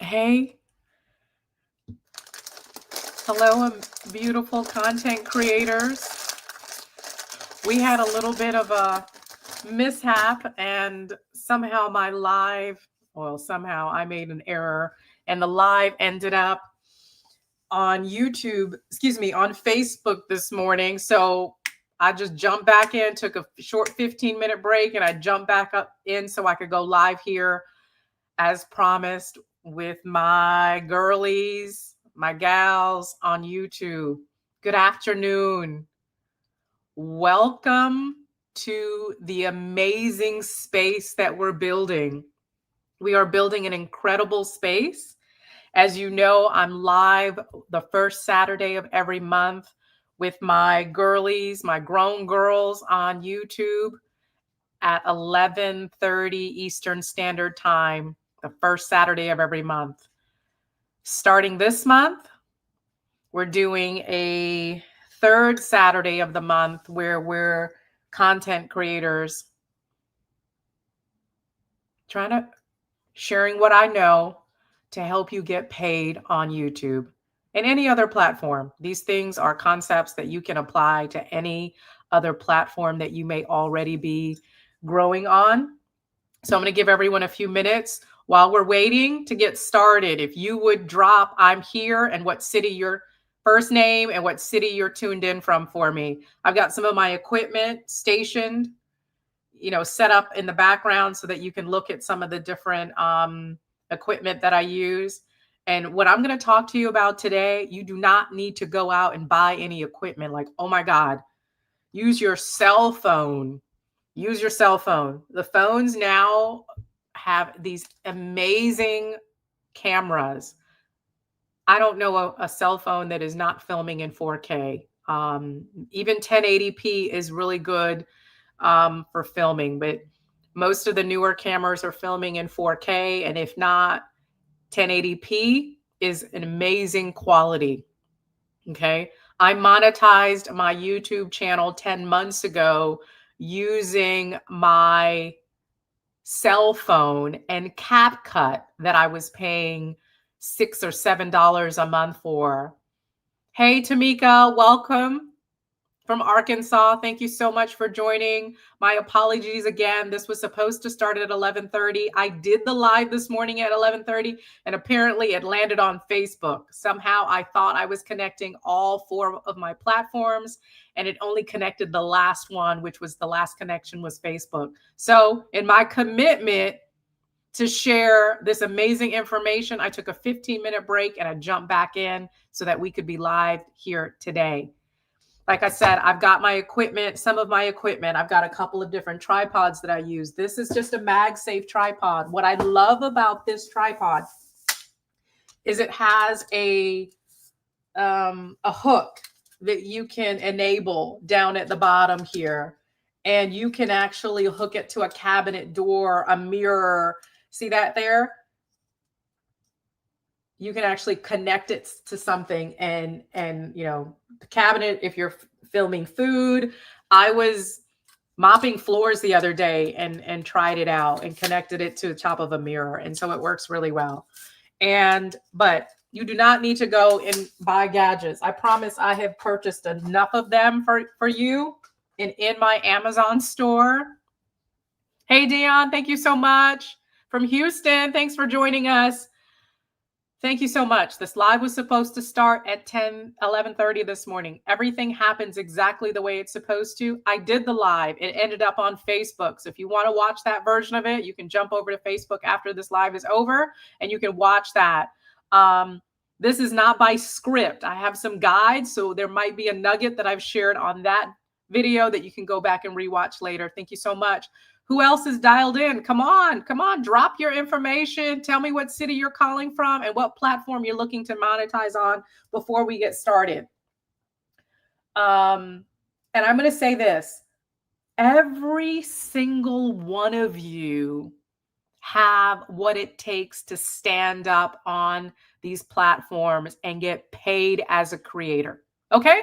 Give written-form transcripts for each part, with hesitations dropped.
Hey, hello, beautiful content creators. We had a little bit of a mishap, and somehow somehow I made an error, and the live ended up on on Facebook this morning. So I just jumped back in, took a short 15-minute break, and I jumped back up in so I could go live here as promised with my girlies, my gals on YouTube. Good afternoon. Welcome to the amazing space that we're building. We are building an incredible space. As you know, I'm live the first Saturday of every month with my girlies, my grown girls on YouTube at 11:30 Eastern Standard Time, the first Saturday of every month. Starting this month, we're doing a third Saturday of the month where we're content creators sharing what I know to help you get paid on YouTube and any other platform. These things are concepts that you can apply to any other platform that you may already be growing on. So I'm going to give everyone a few minutes while we're waiting to get started. If you would drop I'm here and what city your first name and what city you're tuned in from for me. I've got some of my equipment stationed, set up in the background so that you can look at some of the different equipment that I use. And what I'm going to talk to you about today, you do not need to go out and buy any equipment. Like, oh my God, use your cell phone. Use your cell phone. The phones now have these amazing cameras. I don't know a cell phone that is not filming in 4K. Even 1080p is really good for filming, but most of the newer cameras are filming in 4K. And if not, 1080p is an amazing quality. Okay. I monetized my YouTube channel 10 months ago using my cell phone and CapCut that I was paying $6 or $7 a month for. Hey, Tamika, welcome from Arkansas. Thank you so much for joining. My apologies again. This was supposed to start at 11:30. I did the live this morning at 11:30, and apparently it landed on Facebook. Somehow I thought I was connecting all 4 of my platforms, and it only connected the last one, which was the last connection was Facebook. So in my commitment to share this amazing information, I took a 15-minute break and I jumped back in so that we could be live here today. Like I said, I've got my equipment, some of my equipment. I've got a couple of different tripods that I use. This is just a MagSafe tripod. What I love about this tripod is it has a hook that you can enable down at the bottom here. And you can actually hook it to a cabinet door, a mirror. See that there? You can actually connect it to something and the cabinet, if you're filming food. I was mopping floors the other day and tried it out and connected it to the top of a mirror. And so it works really well. But you do not need to go and buy gadgets. I promise I have purchased enough of them for you in my Amazon store. Hey, Dion, thank you so much. From Houston, thanks for joining us. Thank you so much. This live was supposed to start at 11:30 this morning. Everything happens exactly the way it's supposed to. I did the live. It ended up on Facebook. So if you want to watch that version of it, you can jump over to Facebook after this live is over and you can watch that. This is not by script. I have some guides, so there might be a nugget that I've shared on that video that you can go back and rewatch later. Thank you so much. Who else is dialed in? Come on, drop your information. Tell me what city you're calling from and what platform you're looking to monetize on before we get started. And I'm going to say this. Every single one of you have what it takes to stand up on these platforms and get paid as a creator. Okay?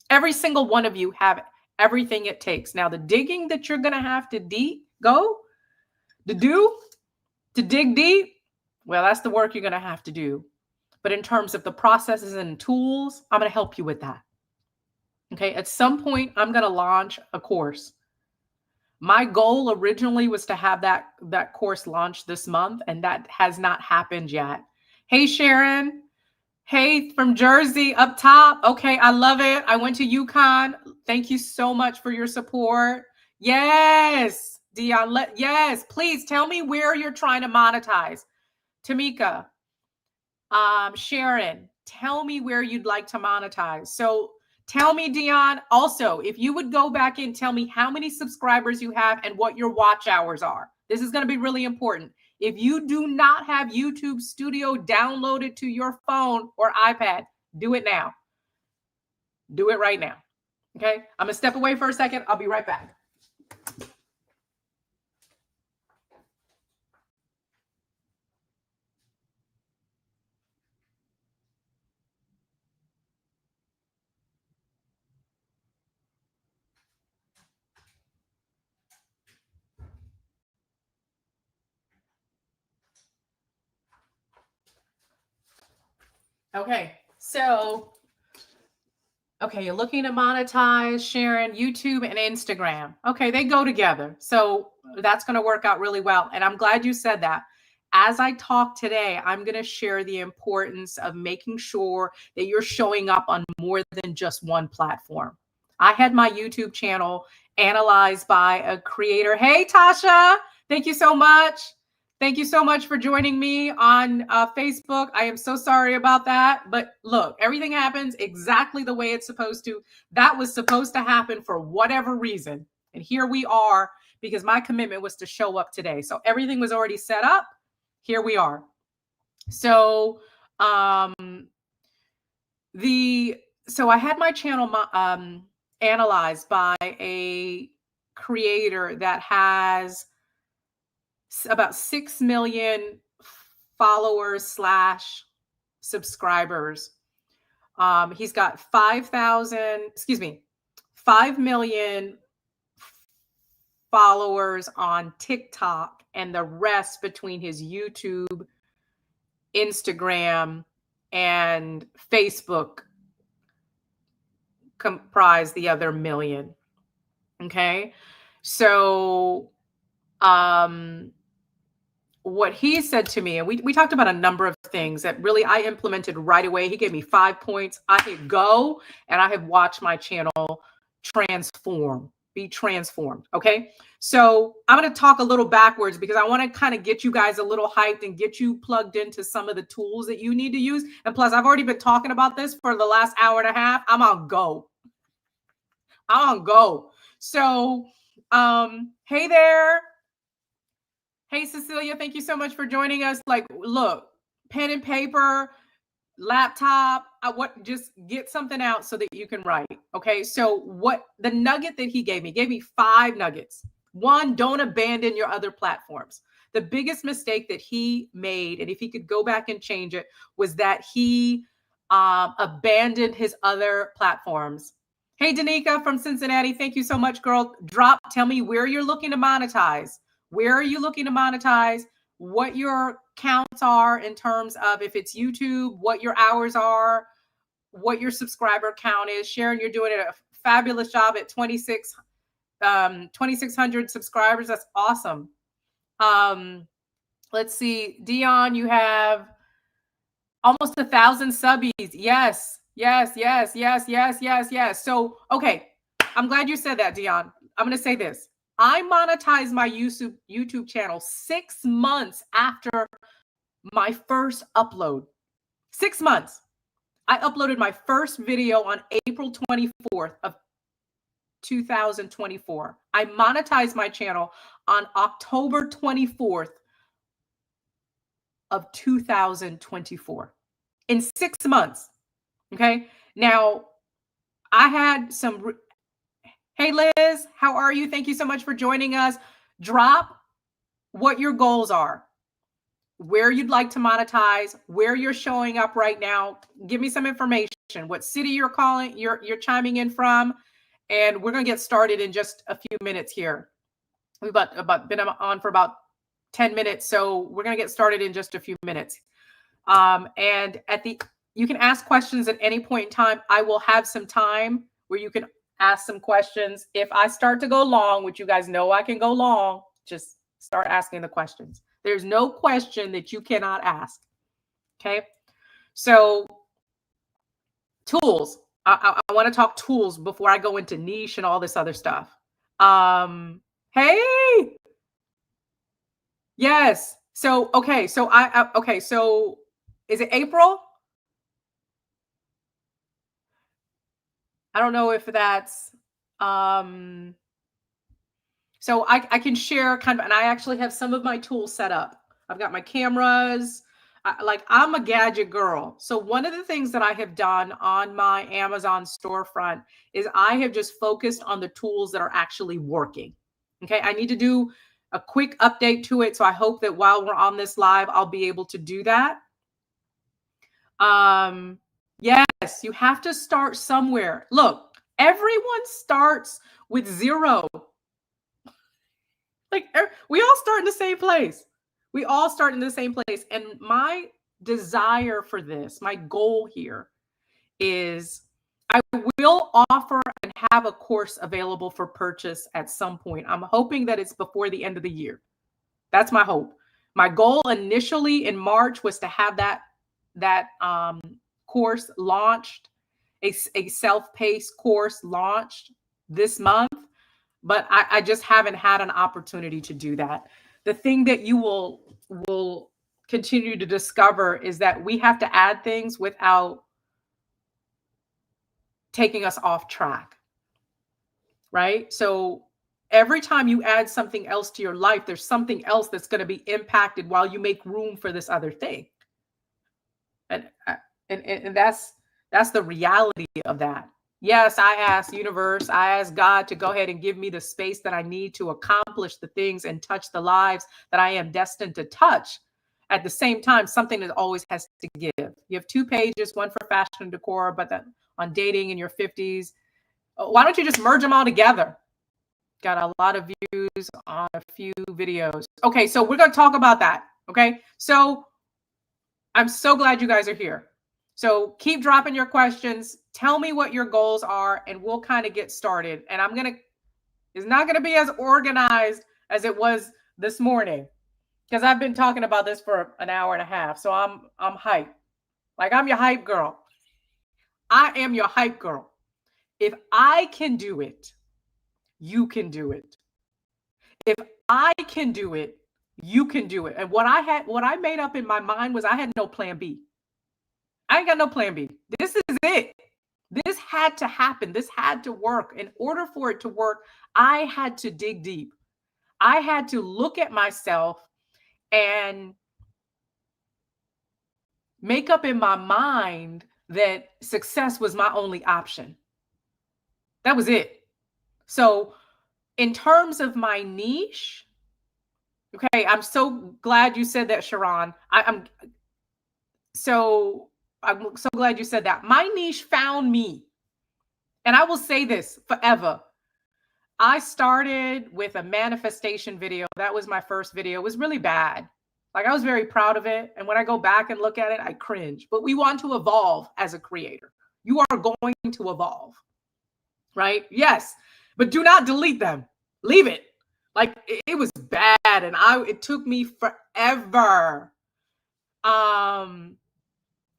Every single one of you have everything it takes. Now, the digging that you're going to have to dig deep, Well, that's the work you're going to have to do. But in terms of the processes and tools, I'm going to help you with that. Okay. At some point, I'm going to launch a course. My goal originally was to have that course launched this month, and that has not happened yet. Hey, Sharon. Hey, from Jersey up top. Okay, I love it. I went to UConn. Thank you so much for your support. Yes, Dion. Yes, please tell me where you're trying to monetize. Tamika, Sharon, tell me where you'd like to monetize. So tell me, Dion, also, if you would go back and tell me how many subscribers you have and what your watch hours are. This is going to be really important. If you do not have YouTube Studio downloaded to your phone or iPad, do it now. Do it right now. Okay. I'm going to step away for a second. I'll be right back. Okay. So, okay, you're looking to monetize, Sharon, YouTube and Instagram. Okay, they go together. So that's going to work out really well. And I'm glad you said that. As I talk today, I'm going to share the importance of making sure that you're showing up on more than just one platform. I had my YouTube channel analyzed by a creator. Hey, Tasha, thank you so much. Thank you so much for joining me on Facebook. I am so sorry about that. But look, everything happens exactly the way it's supposed to. That was supposed to happen for whatever reason. And here we are because my commitment was to show up today. So everything was already set up. Here we are. So I had my channel analyzed by a creator that has about 6 million followers / subscribers. He's got 5 million followers on TikTok, and the rest between his YouTube, Instagram, and Facebook comprise the other million. Okay. So, what he said to me, and we talked about a number of things that really I implemented right away. He gave me 5 points. I hit go, and I have watched my channel be transformed. Okay. So I'm going to talk a little backwards because I want to kind of get you guys a little hyped and get you plugged into some of the tools that you need to use. And plus, I've already been talking about this for the last hour and a half. I'm on go. So, hey there. Hey, Cecilia, thank you so much for joining us. Like, look, pen and paper, laptop, just get something out so that you can write. Okay. So what the nugget that he gave me 5 nuggets. 1, don't abandon your other platforms. The biggest mistake that he made, and if he could go back and change it, was that he abandoned his other platforms. Hey, Danica from Cincinnati, thank you so much, girl. Tell me where you're looking to monetize. Where are you looking to monetize? What your counts are in terms of if it's YouTube, what your hours are, what your subscriber count is. Sharon, you're doing a fabulous job at 2,600 subscribers. That's awesome. Let's see. Dion, you have almost 1,000 subbies. Yes. So, okay. I'm glad you said that, Dion. I'm going to say this. I monetized my YouTube channel 6 months after my first upload. 6 months. I uploaded my first video on April 24th of 2024. I monetized my channel on October 24th of 2024. In 6 months. Okay. Now, I had some. Hey, Liz, how are you? Thank you so much for joining us. Drop what your goals are, where you'd like to monetize, where you're showing up right now. Give me some information, what city you're chiming in from, and we're going to get started in just a few minutes here. We've been on for about 10 minutes. So we're going to get started in just a few minutes. And you can ask questions at any point in time. I will have some time where you can ask some questions. If I start to go long, which you guys know I can go long, just start asking the questions. There's no question that you cannot ask. Okay. So tools. I want to talk tools before I go into niche and all this other stuff. Hey. Yes. So, okay. So okay. So is it April? I don't know if that's, so I can share kind of, and I actually have some of my tools set up. I've got my cameras. I'm a gadget girl. So one of the things that I have done on my Amazon storefront is I have just focused on the tools that are actually working. Okay. I need to do a quick update to it. So I hope that while we're on this live, I'll be able to do that. Yes, you have to start somewhere. Look, everyone starts with zero. Like we all start in the same place. We all start in the same place. And my desire for this, my goal here is I will offer and have a course available for purchase at some point. I'm hoping that it's before the end of the year. That's my hope. My goal initially in March was to have that course launched, a self-paced course launched this month, but I just haven't had an opportunity to do that. The thing that you will continue to discover is that we have to add things without taking us off track, right? So every time you add something else to your life, there's something else that's going to be impacted while you make room for this other thing. And that's the reality of that. Yes, I ask universe, I ask God to go ahead and give me the space that I need to accomplish the things and touch the lives that I am destined to touch. At the same time, something that always has to give. You have 2 pages, one for fashion and decor, but then on dating in your 50s. Why don't you just merge them all together? Got a lot of views on a few videos. Okay, so we're going to talk about that. Okay, so I'm so glad you guys are here. So keep dropping your questions. Tell me what your goals are, and we'll kind of get started. And it's not going to be as organized as it was this morning because I've been talking about this for an hour and a half. So I'm hyped. Like I'm your hype girl. I am your hype girl. If I can do it, you can do it. If I can do it, you can do it. And what I made up in my mind was I had no plan B. I ain't got no plan B. This is it. This had to happen. This had to work. In order for it to work, I had to dig deep. I had to look at myself and make up in my mind that success was my only option. That was it. So in terms of my niche, okay, I'm so glad you said that, Sharon. I'm so glad you said that. My niche found me. And I will say this forever. I started with a manifestation video. That was my first video. It was really bad. Like I was very proud of it. And when I go back and look at it, I cringe. But we want to evolve as a creator. You are going to evolve, right? Yes. But do not delete them. Leave it. Like it was bad. And it took me forever.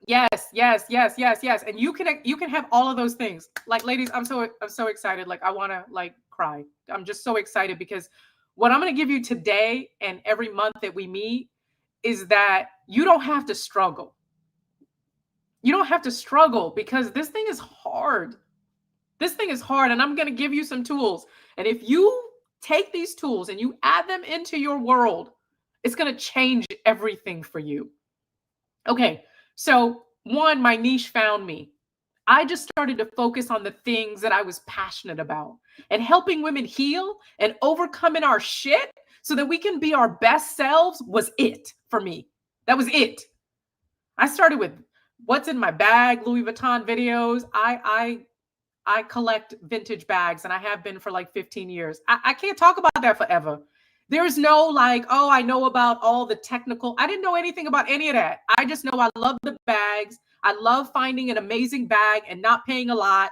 Yes. And you can have all of those things. Like ladies, I'm so excited. Like I want to like cry. I'm just so excited because what I'm going to give you today and every month that we meet is that you don't have to struggle. You don't have to struggle because this thing is hard. This thing is hard and I'm going to give you some tools. And if you take these tools and you add them into your world, it's going to change everything for you. Okay. So one, my niche found me. I just started to focus on the things that I was passionate about and helping women heal and overcoming our shit so that we can be our best selves was it for me. That was it. I started with what's in my bag, Louis Vuitton videos. I collect vintage bags and I have been for like 15 years. I can't talk about that forever. There's no like, oh, I know about all the technical. I didn't know anything about any of that. I just know I love the bags. I love finding an amazing bag and not paying a lot.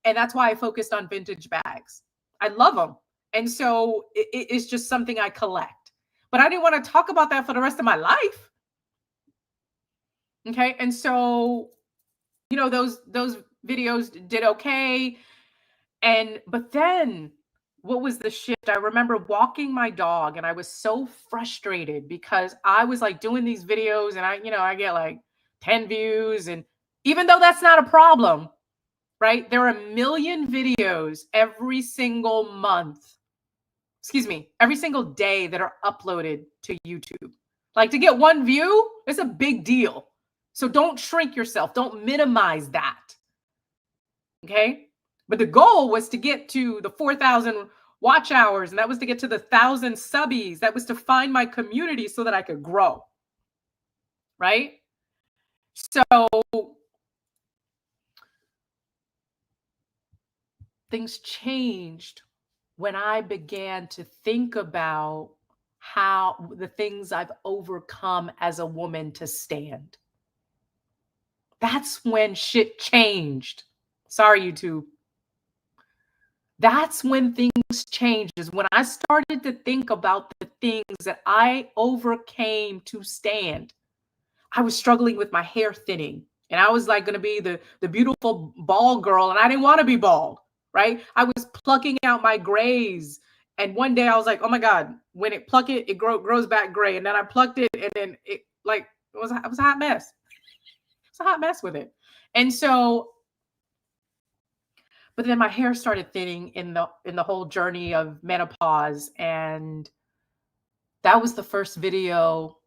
And that's why I focused on vintage bags. I love them. And so it's just something I collect. But I didn't want to talk about that for the rest of my life. Okay. And so, those videos did okay. But then what was the shift? I remember walking my dog and I was so frustrated because I was like doing these videos and I get like 10 views. And even though that's not a problem, right? There are a million videos every single month, excuse me, every single day that are uploaded to YouTube. Like to get one view, it's a big deal. So don't shrink yourself. Don't minimize that. Okay. But the goal was to get to the 4,000 watch hours, and that was to get to the 1,000 subbies. That was to find my community so that I could grow. Right. So things changed when I began to think about how the things I've overcome as a woman to stand. That's when shit changed. Sorry, YouTube. That's when things changed, is when I started to think about the things that I overcame to stand. I was struggling with my hair thinning, and I was like going to be the beautiful bald girl, and I didn't want to be bald, right? I was plucking out my grays, and one day I was like, oh my God, when it pluck it, it grows back gray. And then I plucked it, and then it was a hot mess. It's a hot mess with it. And so, but then my hair started thinning in the whole journey of menopause, and that was the first video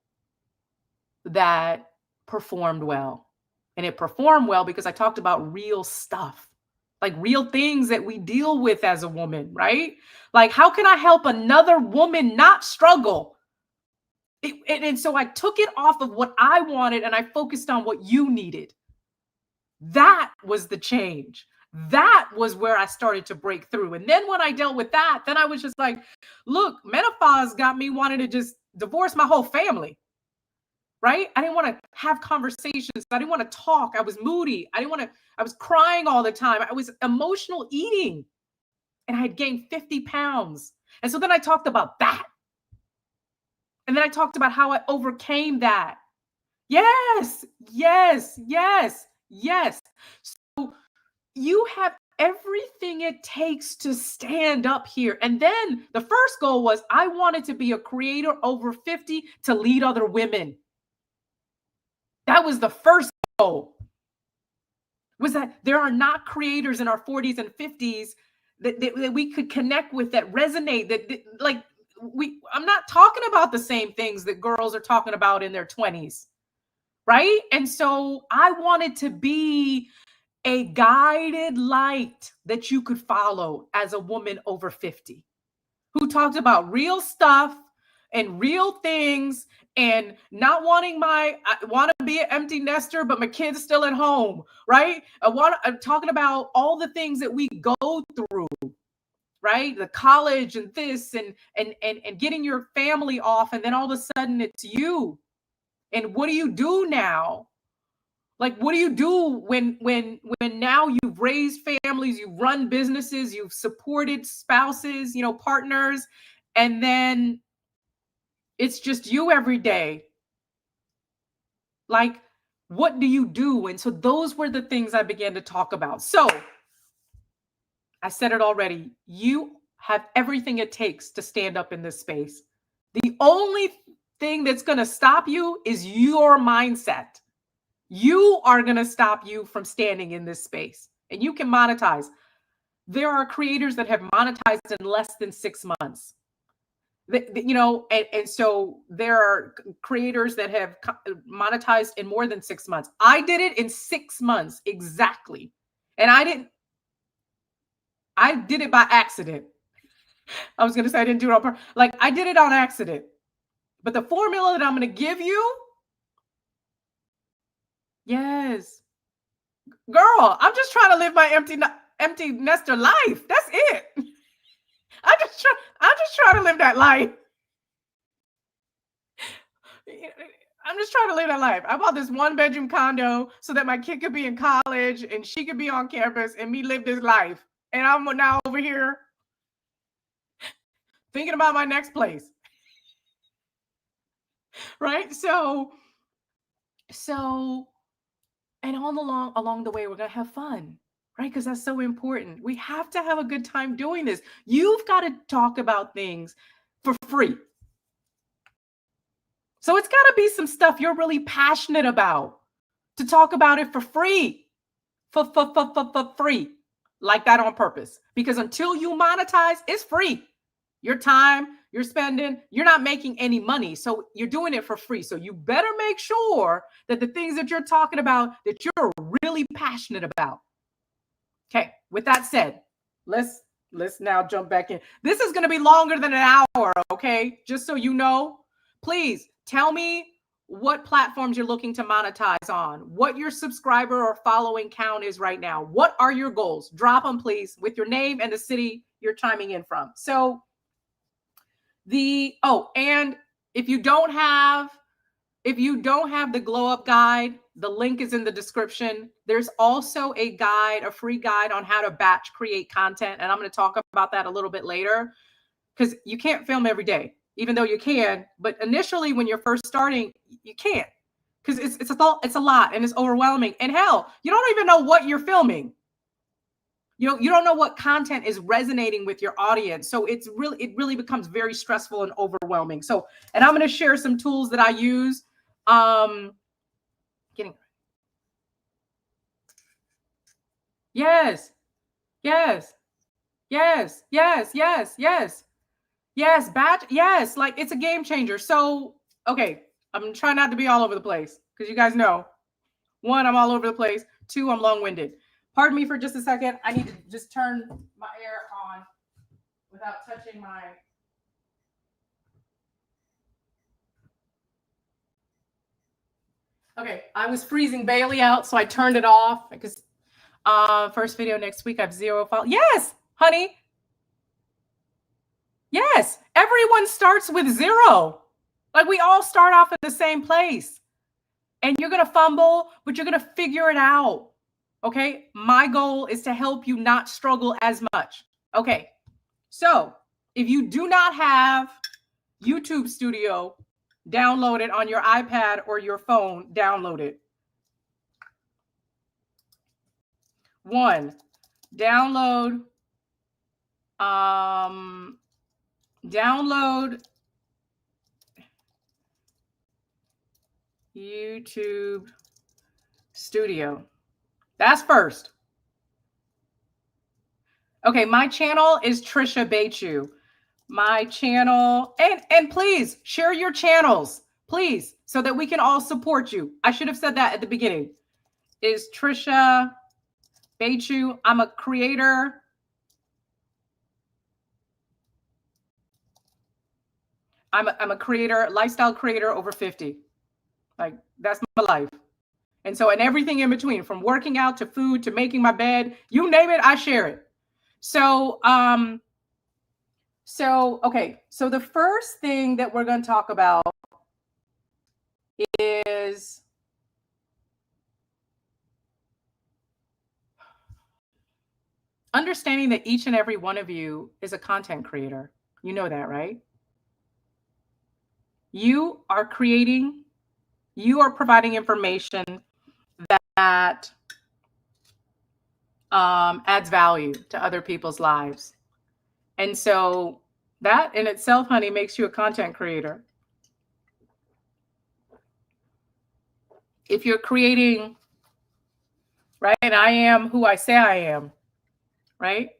that performed well. And it performed well because I talked about real stuff, like real things that we deal with as a woman, right? Like, how can I help another woman not struggle? And so I took it off of what I wanted and I focused on what you needed. That was the change. That was where I started to break through. And then when I dealt with that, then I was just like, look, menopause got me wanting to just divorce my whole family. Right? I didn't want to have conversations. I didn't want to talk. I was moody. I was crying all the time. I was emotional eating. And I had gained 50 pounds. And so then I talked about that. And then I talked about how I overcame that. Yes, yes, yes, yes. So you have everything it takes to stand up here. And then the first goal was I wanted to be a creator over 50 to lead other women. That was the first goal, was that there are not creators in our 40s and 50s that we could connect with, that resonate, I'm not talking about the same things that girls are talking about in their 20s, right? And so I wanted to be a guided light that you could follow as a woman over 50 who talked about real stuff and real things, and not wanting I want to be an empty nester, but my kid's still at home, right? I'm talking about all the things that we go through, right? The college and this and getting your family off, and then all of a sudden it's you. And what do you do now? Like, what do you do when now you've raised families, you've run businesses, you've supported spouses, partners, and then it's just you every day? Like, what do you do? And so those were the things I began to talk about. So I said it already. You have everything it takes to stand up in this space. The only thing that's going to stop you is your mindset. You are going to stop you from standing in this space. And you can monetize. There are creators that have monetized in less than 6 months. And so there are creators that have monetized in more than 6 months. I did it in 6 months exactly. And I did it by accident. I was going to say I didn't do it on purpose. Like, I did it on accident. But the formula that I'm going to give you, yes. Girl, I'm just trying to live my empty nester life. That's it. I'm just trying to live that life. I'm just trying to live that life. I bought this 1-bedroom condo so that my kid could be in college and she could be on campus and me live this life. And I'm now over here thinking about my next place. Right? So and along the way, we're gonna have fun, right? Because that's so important. We have to have a good time doing this. You've got to talk about things for free. So it's got to be some stuff you're really passionate about to talk about it for free. For free. Like that on purpose. Because until you monetize, it's free. Your time you're spending, you're not making any money. So you're doing it for free. So you better make sure that the things that you're talking about, that you're really passionate about. Okay, with that said, let's now jump back in. This is going to be longer than an hour, okay? Just so you know, please tell me what platforms you're looking to monetize on, what your subscriber or following count is right now. What are your goals? Drop them, please, with your name and the city you're chiming in from. So and if you don't have the glow up guide, the link is in the description. There's also a free guide on how to batch create content. And I'm going to talk about that a little bit later because you can't film every day, even though you can. But initially, when you're first starting, you can't because it's a lot and it's overwhelming. And hell, you don't even know what you're filming. You don't know what content is resonating with your audience. So it really becomes very stressful and overwhelming. So, and I'm going to share some tools that I use. Yes, batch. Yes. Like it's a game changer. So, okay. I'm trying not to be all over the place because you guys know, 1, I'm all over the place. 2, I'm long-winded. Pardon me for just a second. I need to just turn my air on without touching my. Okay, I was freezing Bailey out, so I turned it off because first video next week. I have 0 followers. Yes, honey. Yes, everyone starts with 0. Like we all start off at the same place. And you're going to fumble, but you're going to figure it out. Okay? My goal is to help you not struggle as much. Okay. So, if you do not have YouTube Studio, download it on your iPad or your phone, download it. 1, download YouTube Studio. That's first. Okay, my channel is Trisha Beichu. My channel, and please share your channels, please, so that we can all support you. I should have said that at the beginning. Is Trisha Beichu. I'm a creator. I'm a creator, lifestyle creator over 50. Like that's my life. And so, and everything in between, from working out to food to making my bed, you name it, I share it. So, okay. So the first thing that we're going to talk about is understanding that each and every one of you is a content creator. You know that, right? You are providing information that adds value to other people's lives. And so that in itself, honey, makes you a content creator. If you're creating, right, and I am who I say I am, right?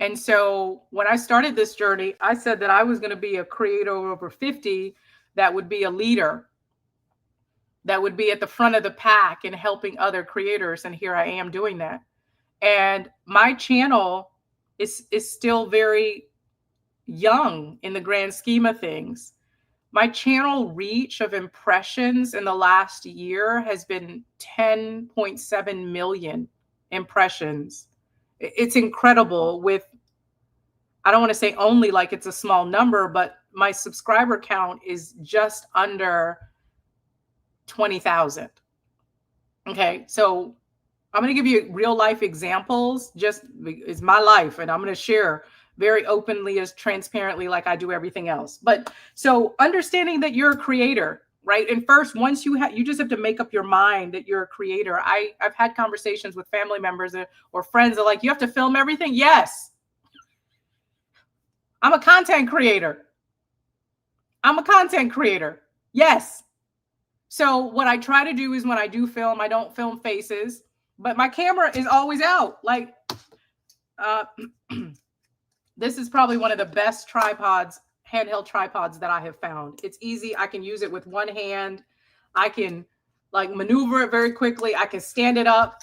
And so when I started this journey, I said that I was going to be a creator over 50 that would be a leader, that would be at the front of the pack in helping other creators. And here I am doing that. And my channel is still very young in the grand scheme of things. My channel reach of impressions in the last year has been 10.7 million impressions. It's incredible. With, I don't want to say only like it's a small number, but my subscriber count is just under 20,000. Okay. So I'm going to give you real life examples. Just it's my life, and I'm going to share very openly, as transparently, like I do everything else. But so understanding that you're a creator, right? And first, once you just have to make up your mind that you're a creator. I've had conversations with family members or friends that are like, you have to film everything. Yes, I'm a content creator. I'm a content creator. Yes. So what I try to do is when I do film, I don't film faces, but my camera is always out. Like, this is probably one of the best tripods, handheld tripods that I have found. It's easy. I can use it with one hand. I can like maneuver it very quickly. I can stand it up.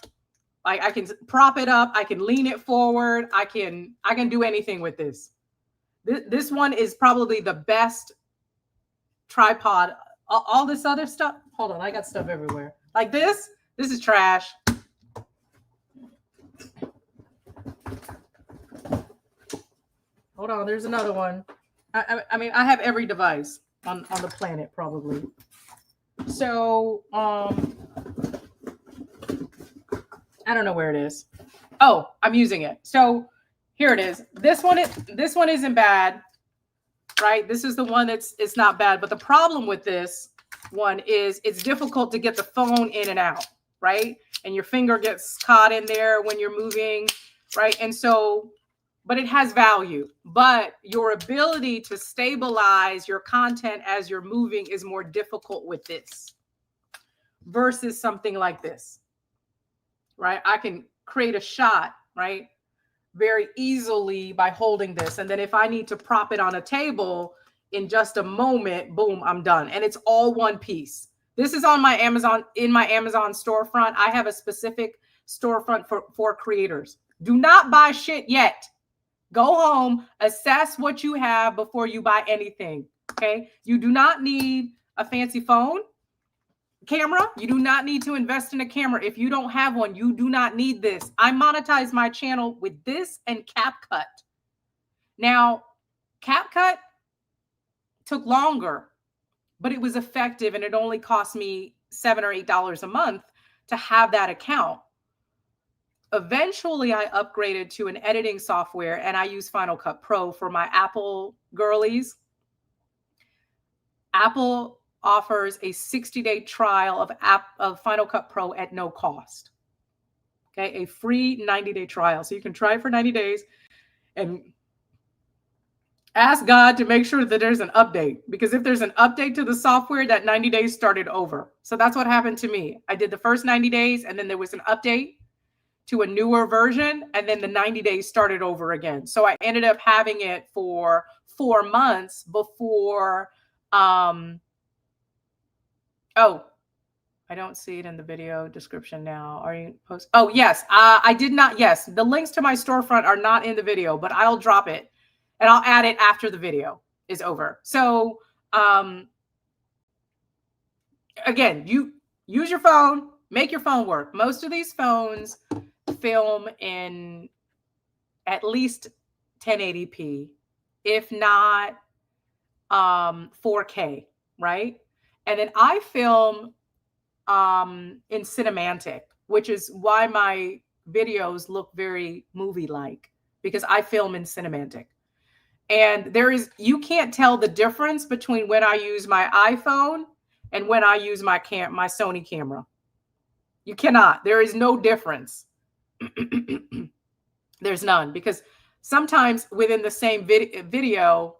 Like I can prop it up. I can lean it forward. I can do anything with this. This one is probably the best tripod. All this other stuff. Hold on. I got stuff everywhere. Like this is trash. Hold on, there's another one. I mean, I have every device on the planet probably. So, I don't know where it is. Oh, I'm using it. So here it is. This one isn't bad, right? This is the one it's not bad. But the problem with this one is it's difficult to get the phone in and out, right? And your finger gets caught in there when you're moving, right? And so, but it has value. But your ability to stabilize your content as you're moving is more difficult with this versus something like this, right? I can create a shot, right, very easily by holding this. And then if I need to prop it on a table in just a moment, boom, I'm done. And it's all one piece. This is on my Amazon, in my Amazon storefront. I have a specific storefront for creators. Do not buy shit yet. Go home, assess what you have before you buy anything. Okay. You do not need a fancy phone, camera. You do not need to invest in a camera. If you don't have one, you do not need this. I monetize my channel with this and CapCut. Now, CapCut took longer, but it was effective, and it only cost me $7 or $8 a month to have that account. Eventually, I upgraded to an editing software, and I use Final Cut Pro for my Apple girlies. Apple offers a 60-day trial of Final Cut Pro at no cost. Okay, a free 90-day trial. So you can try it for 90 days and ask God to make sure that there's an update, because if there's an update to the software, that 90 days started over. So that's what happened to me. I did the first 90 days, and then there was an update to a newer version, and then the 90 days started over again. So I ended up having it for 4 months before, oh, I don't see it in the video description now. Are you post? Oh, yes. I did not. Yes. The links to my storefront are not in the video, but I'll drop it and I'll add it after the video is over. So, again, you use your phone, make your phone work. Most of these phones film in at least 1080p, if not 4K, right? And then I film in Cinematic, which is why my videos look very movie-like, because I film in Cinematic. And you can't tell the difference between when I use my iPhone and when I use my Sony camera. You cannot. There is no difference. There's none, because sometimes within the same video,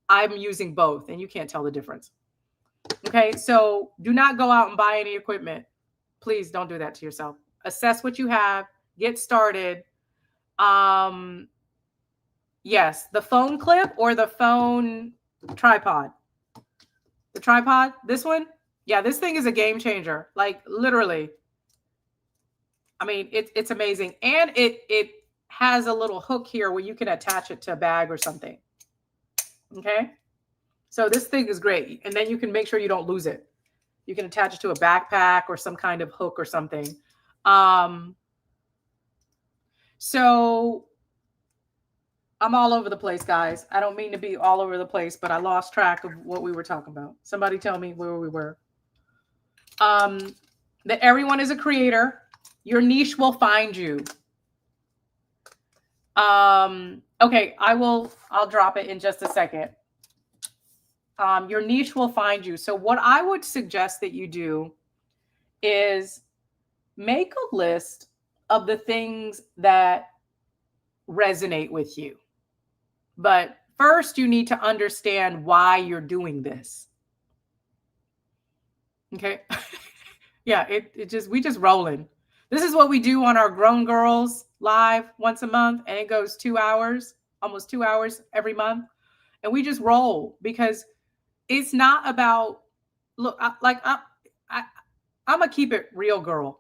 I'm using both and you can't tell the difference. Okay, so do not go out and buy any equipment. Please don't do that to yourself. Assess what you have, get started. Yes, the phone clip or the phone tripod. The tripod, this one, yeah, this thing is a game changer. Like literally. I mean, it's amazing. And it has a little hook here where you can attach it to a bag or something. Okay. So this thing is great. And then you can make sure you don't lose it. You can attach it to a backpack or some kind of hook or something. So I'm all over the place, guys. I don't mean to be all over the place, but I lost track of what we were talking about. Somebody tell me where we were. that everyone is a creator. Your niche will find you. Okay, I'll drop it in just a second. Your niche will find you. So what I would suggest that you do is make a list of the things that resonate with you. But first, you need to understand why you're doing this. Okay. Yeah, we just rolling. This is what we do on our Grown Girls live once a month, and it goes 2 hours, almost 2 hours every month. And we just roll because it's not about, look, I'm gonna keep it real, girl.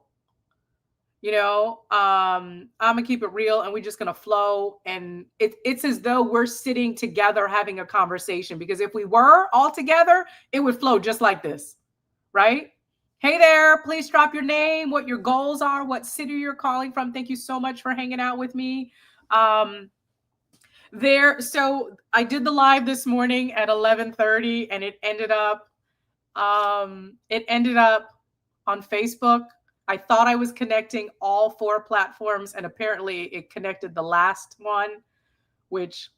I'm gonna keep it real, and we're just gonna flow. And it's as though we're sitting together having a conversation, because if we were all together, it would flow just like this, right? Hey there, please drop your name, what your goals are, what city you're calling from. Thank you so much for hanging out with me. So I did the live this morning at 11:30, and it ended up on Facebook. I thought I was connecting all 4 platforms, and apparently it connected the last one, which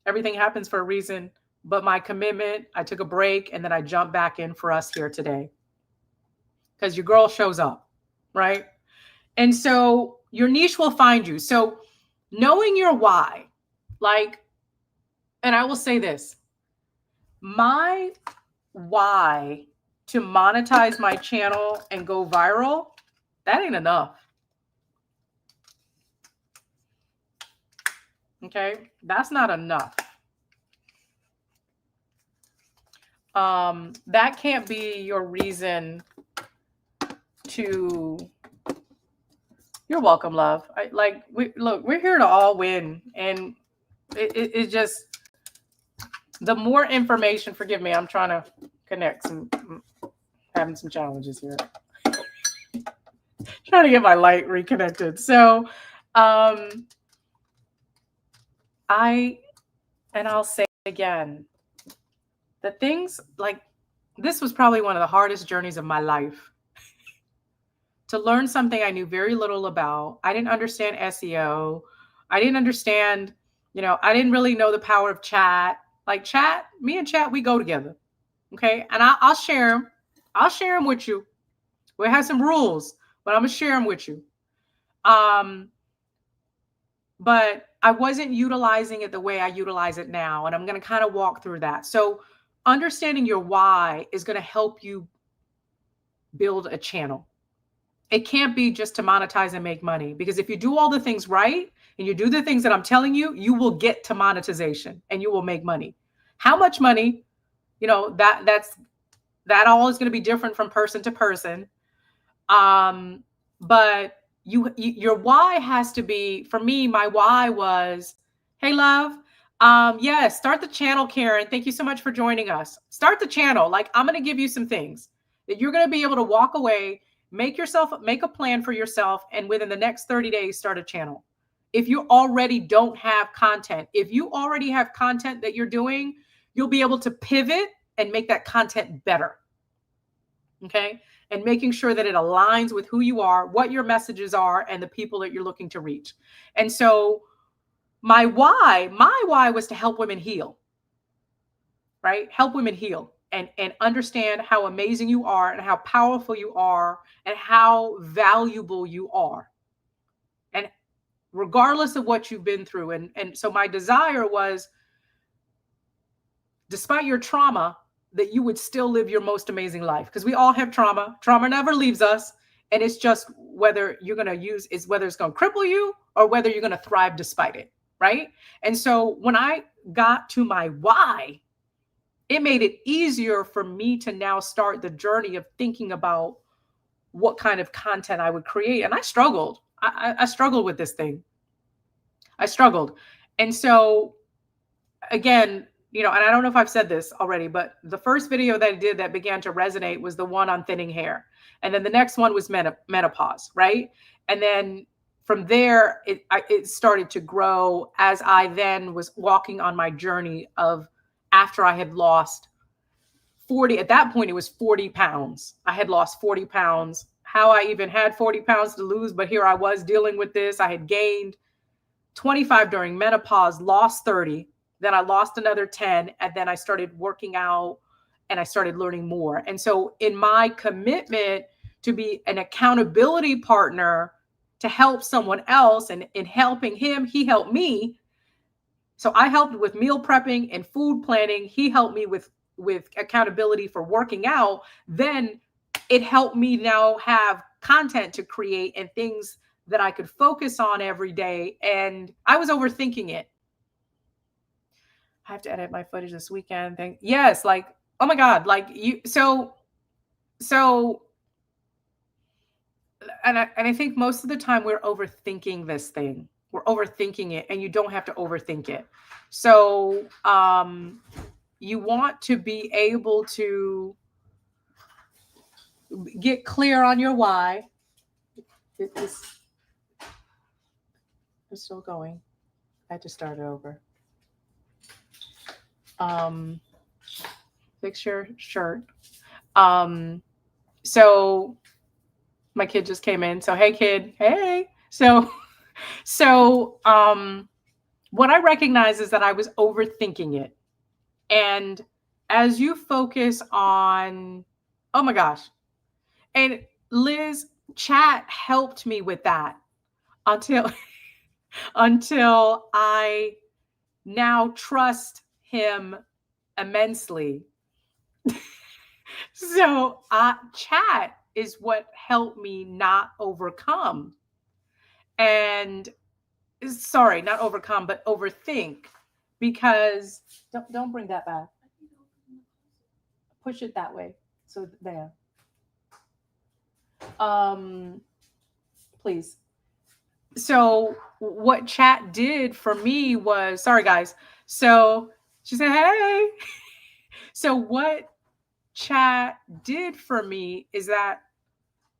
everything happens for a reason. But my commitment, I took a break, and then I jumped back in for us here today, because your girl shows up, right? And so your niche will find you. So knowing your why, and I will say this, my why to monetize my channel and go viral, that ain't enough. Okay, that's not enough. That can't be your reason to. You're welcome, love. We're here to all win, and it just, the more information. Forgive me, I'm trying to connect having some challenges here. Trying to get my light reconnected. So, I'll say again, the things this was probably one of the hardest journeys of my life. To learn something I knew very little about. I didn't understand SEO. I didn't understand, I didn't really know the power of chat. Me and chat, we go together. Okay. And I'll share them. I'll share them with you. We have some rules, but I'm going to share them with you. But I wasn't utilizing it the way I utilize it now. And I'm going to kind of walk through that. So understanding your why is going to help you build a channel. It can't be just to monetize and make money, because if you do all the things right and you do the things that I'm telling you, you will get to monetization and you will make money. How much money? That all is going to be different from person to person. But your why has to be, for me, my why was, hey, love. Yes, start the channel, Karen. Thank you so much for joining us. Start the channel. I'm going to give you some things that you're going to be able to walk away, make a plan for yourself, and within the next 30 days, start a channel. If you already don't have content, if you already have content that you're doing, you'll be able to pivot and make that content better. Okay. And making sure that it aligns with who you are, what your messages are, and the people that you're looking to reach. And so my why was to help women heal, right? Help women heal and understand how amazing you are and how powerful you are and how valuable you are. And regardless of what you've been through. And so my desire was, despite your trauma, that you would still live your most amazing life, because we all have trauma. Trauma never leaves us. And it's just whether whether it's going to cripple you or whether you're going to thrive despite it. Right. And so when I got to my why, it made it easier for me to now start the journey of thinking about what kind of content I would create. And I struggled. I struggled with this thing. I struggled. And so again, and I don't know if I've said this already, but the first video that I did that began to resonate was the one on thinning hair. And then the next one was menopause, right? And then from there, it started to grow as I then was walking on my journey of, after I had lost 40, at that point, it was 40 pounds. I had lost 40 pounds. How I even had 40 pounds to lose, but here I was dealing with this. I had gained 25 during menopause, lost 30, then I lost another 10, and then I started working out and I started learning more. And so, in my commitment to be an accountability partner to help someone else, and in helping him, he helped me. So I helped with meal prepping and food planning. He helped me with accountability for working out. Then it helped me now have content to create and things that I could focus on every day. And I was overthinking it. I have to edit my footage this weekend. Yes, like, oh my God, like you. So, and I think most of the time we're overthinking this thing. We're overthinking it, and you don't have to overthink it. So, you want to be able to get clear on your why. It's still going. I had to start it over. Fix your shirt. So my kid just came in. So hey kid, hey. So what I recognize is that I was overthinking it. And as you focus on, oh my gosh. And Liz, chat helped me with that until until I now trust him immensely. So chat is what helped me not overcome. And sorry, not overcome, but overthink. Because don't bring that back. Push it that way. So there. Please. So what chat did for me was, sorry guys. So she said, hey. So what chat did for me is that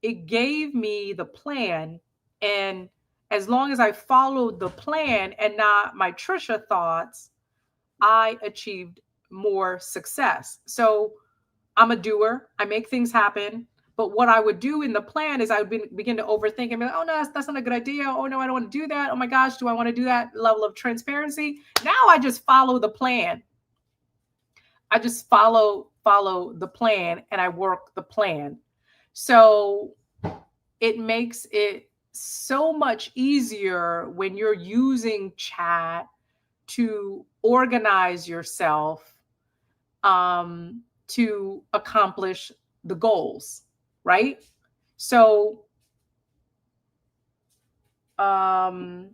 it gave me the plan. And as long as I followed the plan and not my Trisha thoughts, I achieved more success. So I'm a doer. I make things happen. But what I would do in the plan is I would begin to overthink and be like, oh, no, that's not a good idea. Oh, no, I don't want to do that. Oh, my gosh, do I want to do that level of transparency? Now I just follow the plan. I just follow the plan and I work the plan. So it makes it so much easier when you're using chat to organize yourself to accomplish the goals, right? So hang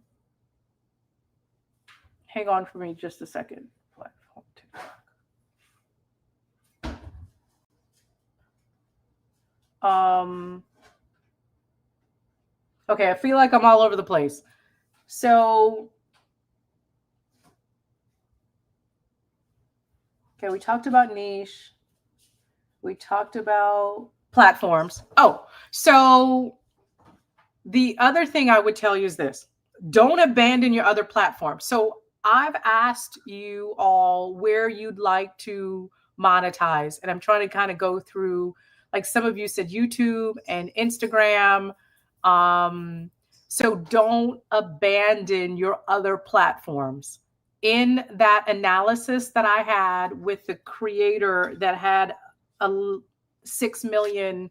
on for me just a second. Okay, I feel like I'm all over the place. So okay, we talked about niche. We talked about platforms. Oh, so the other thing I would tell you is this: don't abandon your other platforms. So I've asked you all where you'd like to monetize, and I'm trying to kind of go through, like some of you said YouTube and Instagram. So don't abandon your other platforms. In that analysis that I had with the creator that had a 6 million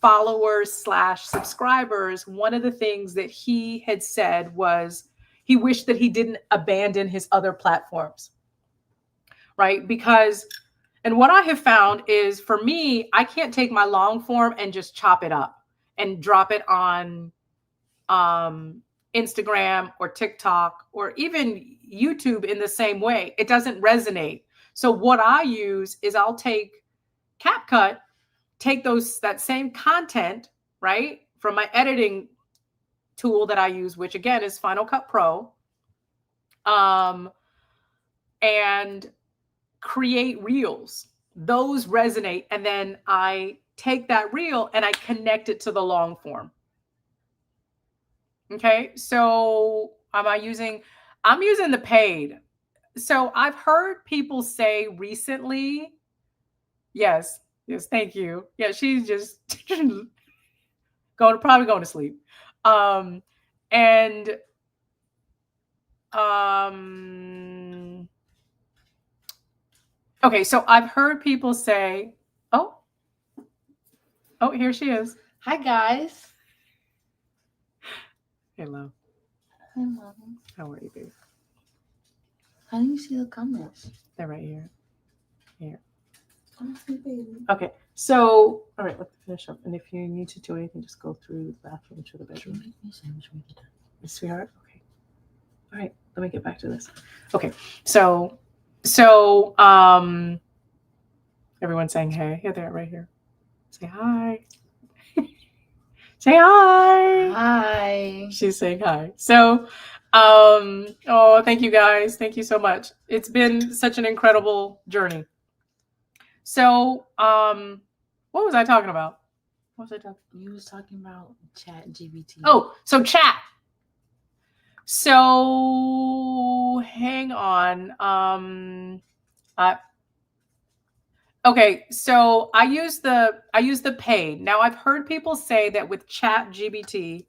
followers / subscribers, one of the things that he had said was he wished that he didn't abandon his other platforms, right? Because, and what I have found is, for me, I can't take my long form and just chop it up and drop it on Instagram or TikTok or even YouTube in the same way. It doesn't resonate. So what I use is I'll take CapCut, take that same content, right, from my editing tool that I use, which again is Final Cut Pro, and create reels. Those resonate, and then I take that reel and I connect it to the long form. Okay, so I'm using the paid. So I've heard people say recently Yes. Yes. Thank you. Yeah, she's just probably going to sleep. Um, and um, okay, so I've heard people say, "Oh, oh, here she is." Hi guys. Hello. Hi mom. How are you, babe? How do you see the comments? They're right here. Here. Oh, my baby. Okay. So, all right, let's finish up. And if you need to do anything, just go through the bathroom to the bedroom. Make me a sandwich when you get done. Sweetheart. Okay. All right. Let me get back to this. Okay. So, everyone's saying hey. Yeah, they're right here. Say hi. Say hi. Hi. She's saying hi. So, oh, thank you guys. Thank you so much. It's been such an incredible journey. So, what was I talking about? What was I talking? You was talking about ChatGPT. Oh, so chat. So, hang on. Okay, so I use the paid. Now I've heard people say that with ChatGPT,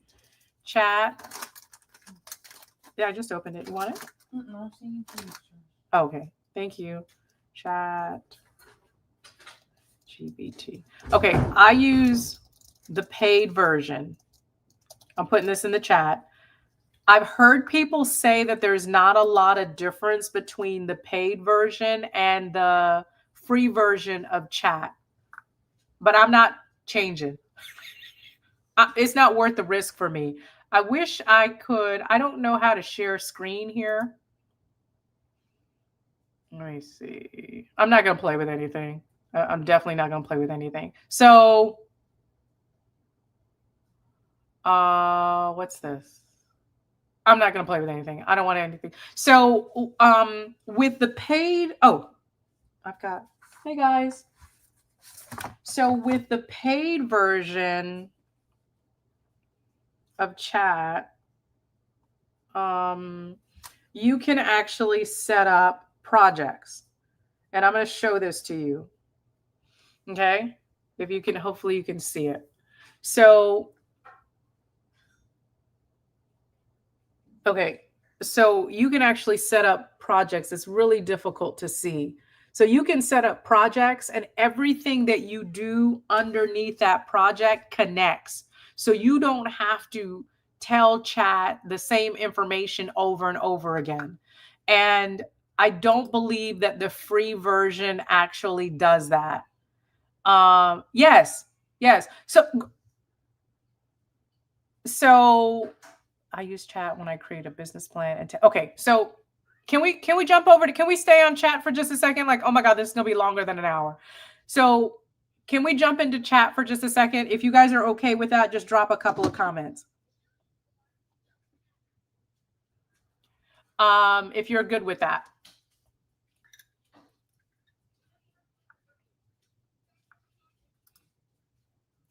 chat. Yeah, I just opened it. You want it? No, Okay, thank you. Chat GPT. Okay, I use the paid version. I'm putting this in the chat. I've heard people say that there's not a lot of difference between the paid version and the free version of chat, but I'm not changing. It's not worth the risk for me. I wish I could. I don't know how to share screen here. Let me see. I'm not going to play with anything. I'm definitely not going to play with anything. So, what's this? I'm not going to play with anything. I don't want anything. So, with the paid, oh, I've got, hey guys. So, with the paid version of chat, you can actually set up projects. And I'm going to show this to you. Okay? If you can, hopefully you can see it. So, okay. So you can actually set up projects. It's really difficult to see. So you can set up projects and everything that you do underneath that project connects. So you don't have to tell chat the same information over and over again. And I don't believe that the free version actually does that. Yes, yes. So I use chat when I create a business plan and okay. So can we jump over to can we stay on chat for just a second? Like, oh my god, this is gonna be longer than an hour. So can we jump into chat for just a second? If you guys are okay with that, just drop a couple of comments. If you're good with that.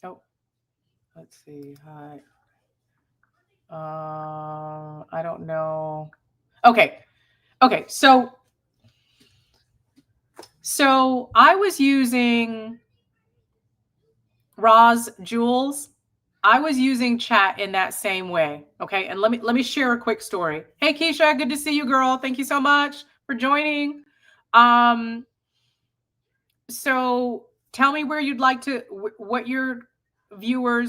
Oh, let's see. Hi. I don't know. Okay. Okay. So I was using Roz Jules. I was using chat in that same way. Okay. And let me share a quick story. Hey Keisha, good to see you, girl. Thank you so much for joining. Um, so tell me where you'd like to what your viewer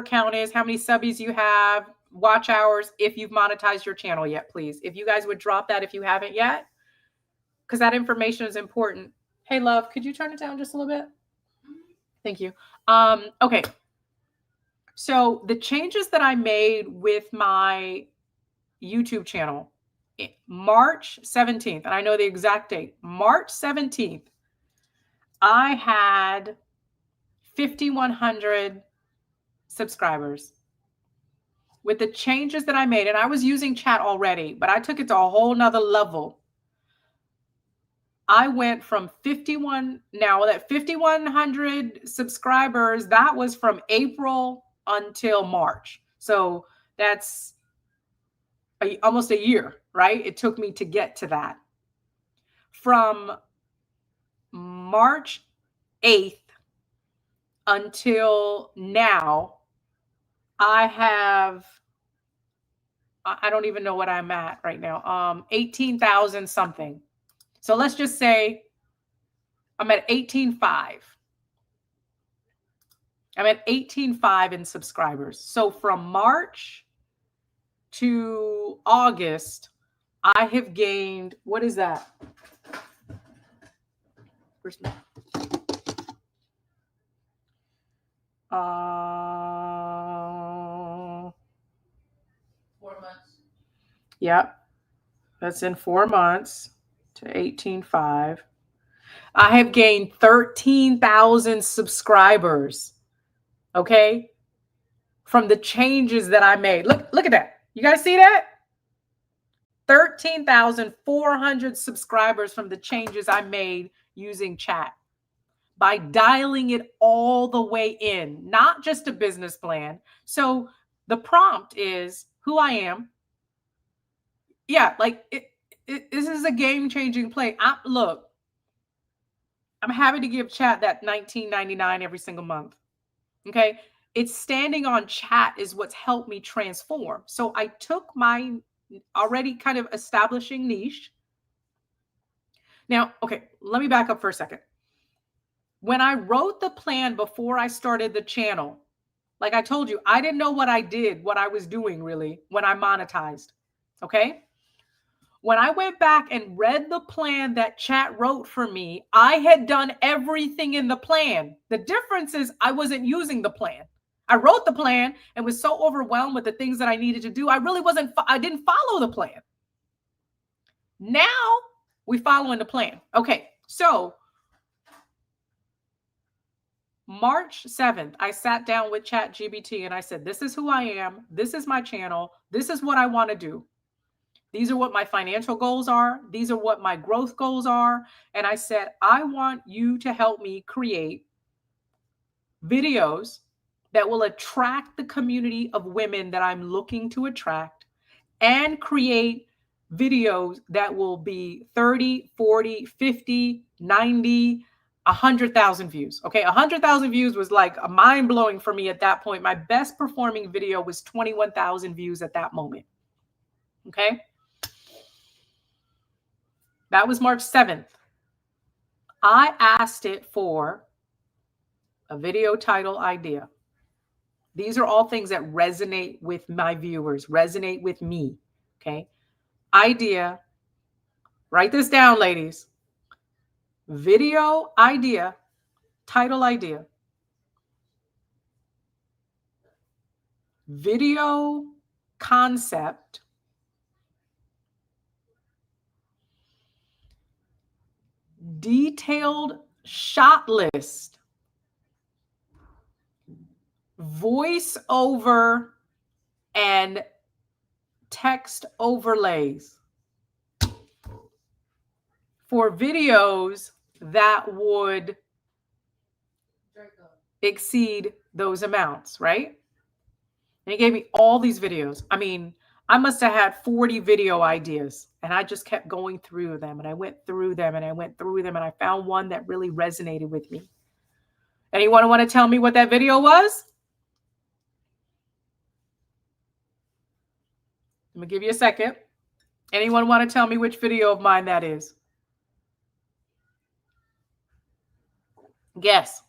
count is, how many subbies you have, watch hours, if you've monetized your channel yet, please. If you guys would drop that if you haven't yet, because that information is important. Hey love, could you turn it down just a little bit? Thank you. Okay. So the changes that I made with my YouTube channel, March 17th, and I know the exact date, March 17th, I had 5,100 subscribers. With the changes that I made, and I was using chat already, but I took it to a whole nother level. I went from 51, now that 5,100 subscribers, that was from April until March. So that's almost a year, right? It took me to get to that. From March 8th until now, I have, I don't even know what I'm at right now. 18,000 something. So let's just say I'm at 18.5. I'm at 18.5 in subscribers. So from March to August, I have gained, what is that? Where's my, 4 months. Yep, that's in 4 months to 18.5. I have gained 13,000 subscribers. Okay? From the changes that I made. Look at that. You guys see that? 13,400 subscribers from the changes I made using chat by dialing it all the way in, not just a business plan. So the prompt is who I am. Yeah, like this is a game-changing play. Look, I'm happy to give chat that $19.99 every single month. Okay. It's standing on chat is what's helped me transform. So I took my already kind of establishing niche. Now, okay, let me back up for a second. When I wrote the plan before I started the channel, like I told you, I didn't know what I was doing really when I monetized. Okay. When I went back and read the plan that chat wrote for me, I had done everything in the plan. The difference is I wasn't using the plan. I wrote the plan and was so overwhelmed with the things that I needed to do. I didn't follow the plan. Now we following the plan. Okay. So March 7th, I sat down with ChatGPT and I said, this is who I am. This is my channel. This is what I want to do. These are what my financial goals are. These are what my growth goals are. And I said, I want you to help me create videos that will attract the community of women that I'm looking to attract and create videos that will be 30, 40, 50, 90, 100,000 views. Okay. 100,000 views was like a mind blowing for me at that point. My best performing video was 21,000 views at that moment. Okay. That was March 7th. I asked it for a video title idea. These are all things that resonate with my viewers, resonate with me. Okay. Idea. Write this down, ladies. Video idea, title idea. Video concept. Detailed shot list. Voice over and text overlays for videos that would exceed those amounts, right? And he gave me all these videos. I mean, I must have had 40 video ideas, and I just kept going through them, and I went through them, and I went through them, and I found one that really resonated with me. Anyone want to tell me what that video was? Let me give you a second. Anyone want to tell me which video of mine that is? Guess.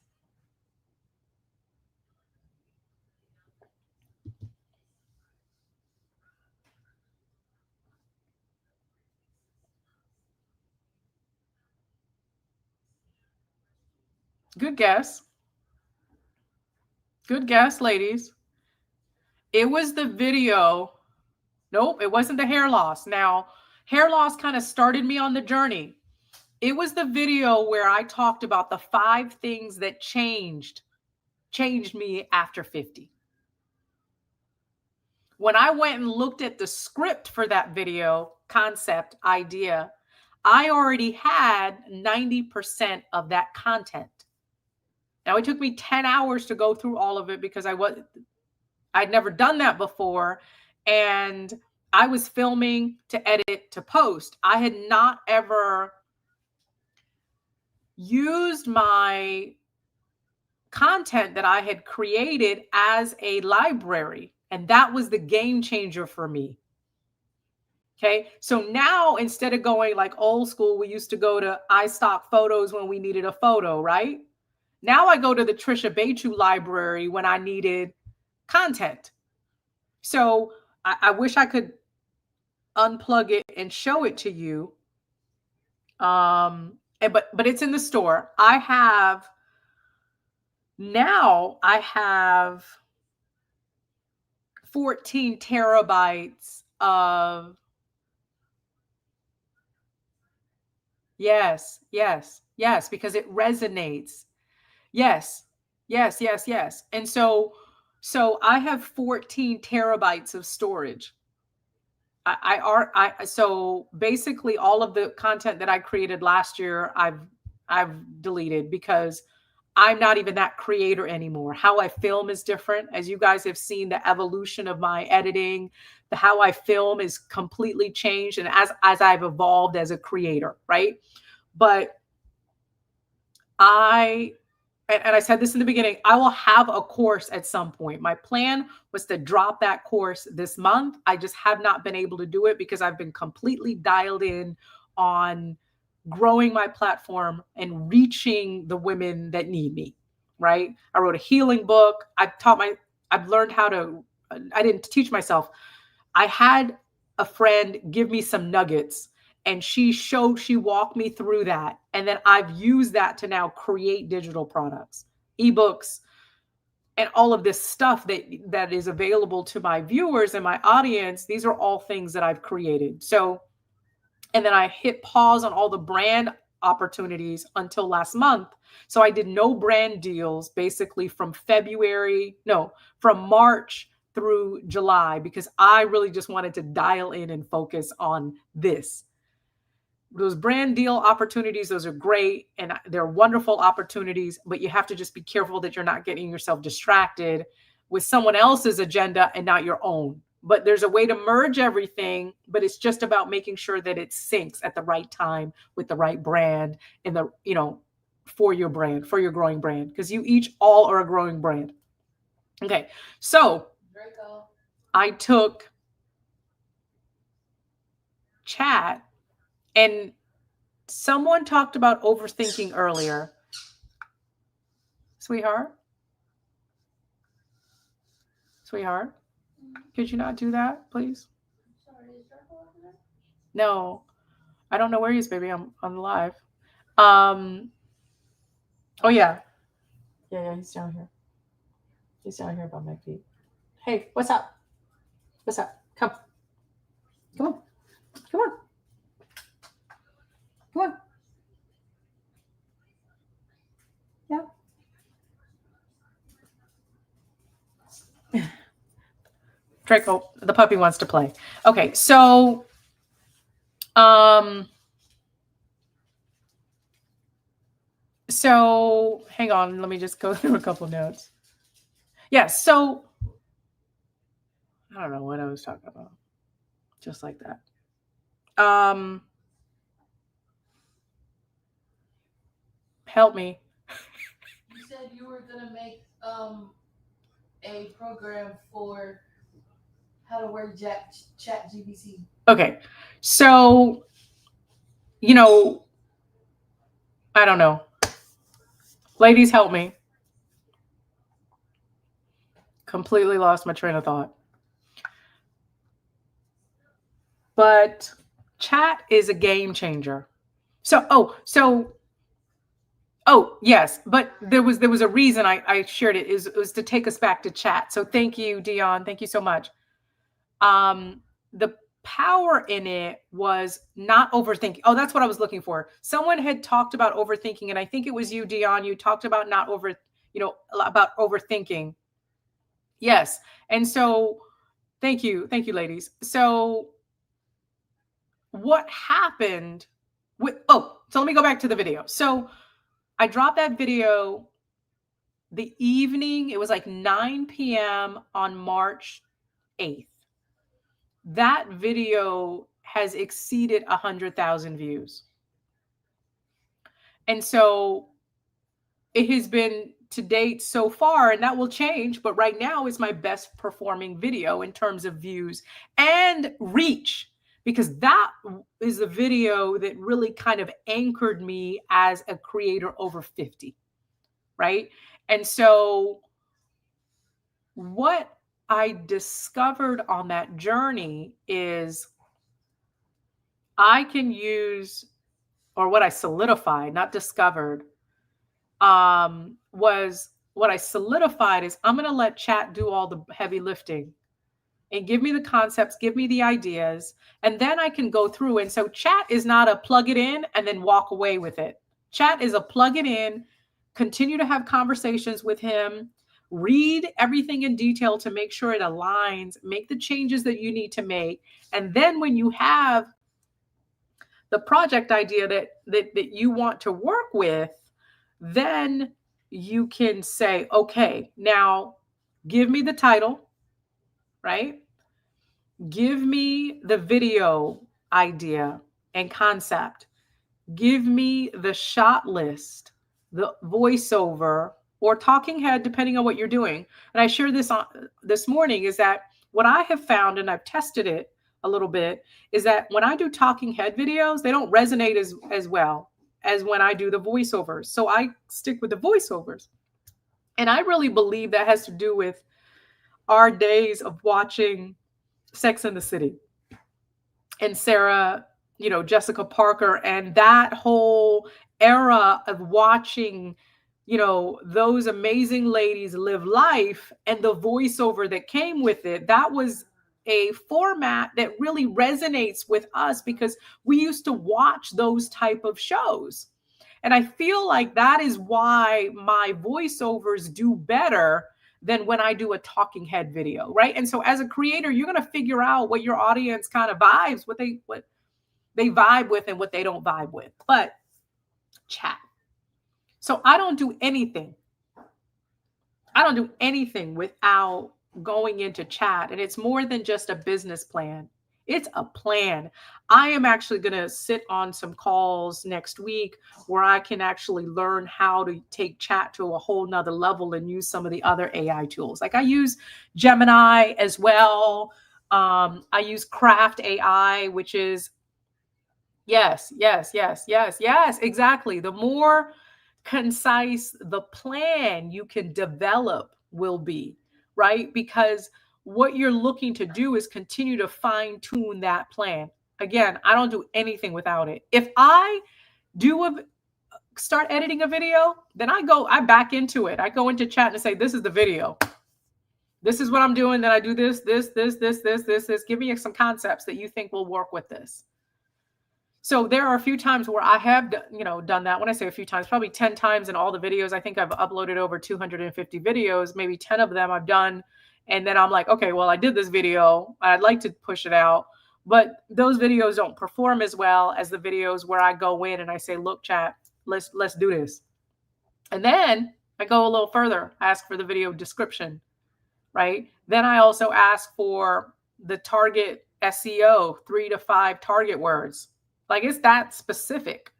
Good guess. Good guess, ladies. It was the video. Nope, it wasn't the hair loss. Now, hair loss kind of started me on the journey. It was the video where I talked about the 5 things that changed me after 50. When I went and looked at the script for that video, concept, idea, I already had 90% of that content. Now, it took me 10 hours to go through all of it because I'd never done that before. And I was filming to edit to post. I had not ever used my content that I had created as a library. And that was the game changer for me. Okay. So now instead of going like old school, we used to go to iStock Photos when we needed a photo, right? Now I go to the Trisha Bechu library when I needed content. So I wish I could unplug it and show it to you. But it's in the store. I have 14 terabytes of yes, because it resonates. Yes, yes. And so I have 14 terabytes of storage. So basically all of the content that I created last year, I've deleted because I'm not even that creator anymore. How I film is different. As you guys have seen, the evolution of my editing, the how I film is completely changed, and as I've evolved as a creator, right? But I and I said this in the beginning, I will have a course at some point. My plan was to drop that course this month. I just have not been able to do it because I've been completely dialed in on growing my platform and reaching the women that need me, right? I wrote a healing book. I've learned how to, I didn't teach myself. I had a friend give me some nuggets, and she walked me through that. And then I've used that to now create digital products, ebooks, and all of this stuff that is available to my viewers and my audience. These are all things that I've created. So, and then I hit pause on all the brand opportunities until last month. So I did no brand deals basically from March through July, because I really just wanted to dial in and focus on this. Those brand deal opportunities, those are great and they're wonderful opportunities, but you have to just be careful that you're not getting yourself distracted with someone else's agenda and not your own. But there's a way to merge everything, but it's just about making sure that it syncs at the right time with the right brand and for your brand, for your growing brand, because you each all are a growing brand. Okay. So Draco. I took chat, and someone talked about overthinking earlier. Sweetheart? Sweetheart? Could you not do that, please? Sorry, is Draco over there? No. I don't know where he is, baby. I'm on live. Oh yeah. Yeah, he's down here. He's down here by my feet. Hey, what's up? What's up? Come. Come on. Come on. Come on. Yeah. Draco, the puppy wants to play. Okay, so hang on, let me just go through a couple notes. Yeah, so I don't know what I was talking about. Just like that. Help me. You said you were gonna make a program for how to work ChatGPT. Okay, so I don't know. Ladies, help me. Completely lost my train of thought. But chat is a game changer. Oh yes, but there was a reason I shared it. It was to take us back to chat. So thank you, Dion. Thank you so much. The power in it was not overthinking. Oh, that's what I was looking for. Someone had talked about overthinking, and I think it was you, Dion. You talked about about overthinking. Yes. And so thank you, ladies. So what happened so let me go back to the video. So I dropped that video the evening, it was like 9 p.m. on March 8th. That video has exceeded 100,000 views. And so it has been to date so far, and that will change, but right now is my best performing video in terms of views and reach, because that is a video that really kind of anchored me as a creator over 50, right? And so what I discovered on that journey is I can use, or what I solidified, not discovered, was what I solidified is I'm going to let chat do all the heavy lifting and give me the concepts, give me the ideas, and then I can go through. And so chat is not a plug it in and then walk away with it. Chat is a plug it in, continue to have conversations with him, read everything in detail to make sure it aligns, make the changes that you need to make. And then when you have the project idea that you want to work with, then you can say, okay, now give me the title, right? Give me the video idea and concept. Give me the shot list, the voiceover or talking head, depending on what you're doing. And I shared this on this morning is that what I have found, and I've tested it a little bit, is that when I do talking head videos, they don't resonate as well as when I do the voiceovers. So I stick with the voiceovers. And I really believe that has to do with our days of watching Sex and the City and Sarah, Jessica Parker, and that whole era of watching, those amazing ladies live life and the voiceover that came with it. That was a format that really resonates with us because we used to watch those type of shows. And I feel like that is why my voiceovers do better than when I do a talking head video, right? And so as a creator, you're going to figure out what your audience kind of vibes, what they vibe with and what they don't vibe with. But chat. So I don't do anything. I don't do anything without going into chat. And it's more than just a business plan. It's a plan. I am actually going to sit on some calls next week where I can actually learn how to take chat to a whole nother level and use some of the other AI tools. Like I use Gemini as well. I use Craft AI, which is yes, yes, yes, yes, yes, exactly. The more concise the plan you can develop will be, right? Because what you're looking to do is continue to fine tune that plan. Again, I don't do anything without it. If I do start editing a video, then I back into it. I go into chat and say, this is the video. This is what I'm doing. Then I do this. Give me some concepts that you think will work with this. So there are a few times where I have, done that. When I say a few times, probably 10 times in all the videos. I think I've uploaded over 250 videos. Maybe 10 of them I've done. And then I'm like, okay, well, I did this video. I'd like to push it out. But those videos don't perform as well as the videos where I go in and I say, look, chat, let's do this. And then I go a little further, ask for the video description, right? Then I also ask for the target SEO, 3 to 5 target words. Like it's that specific.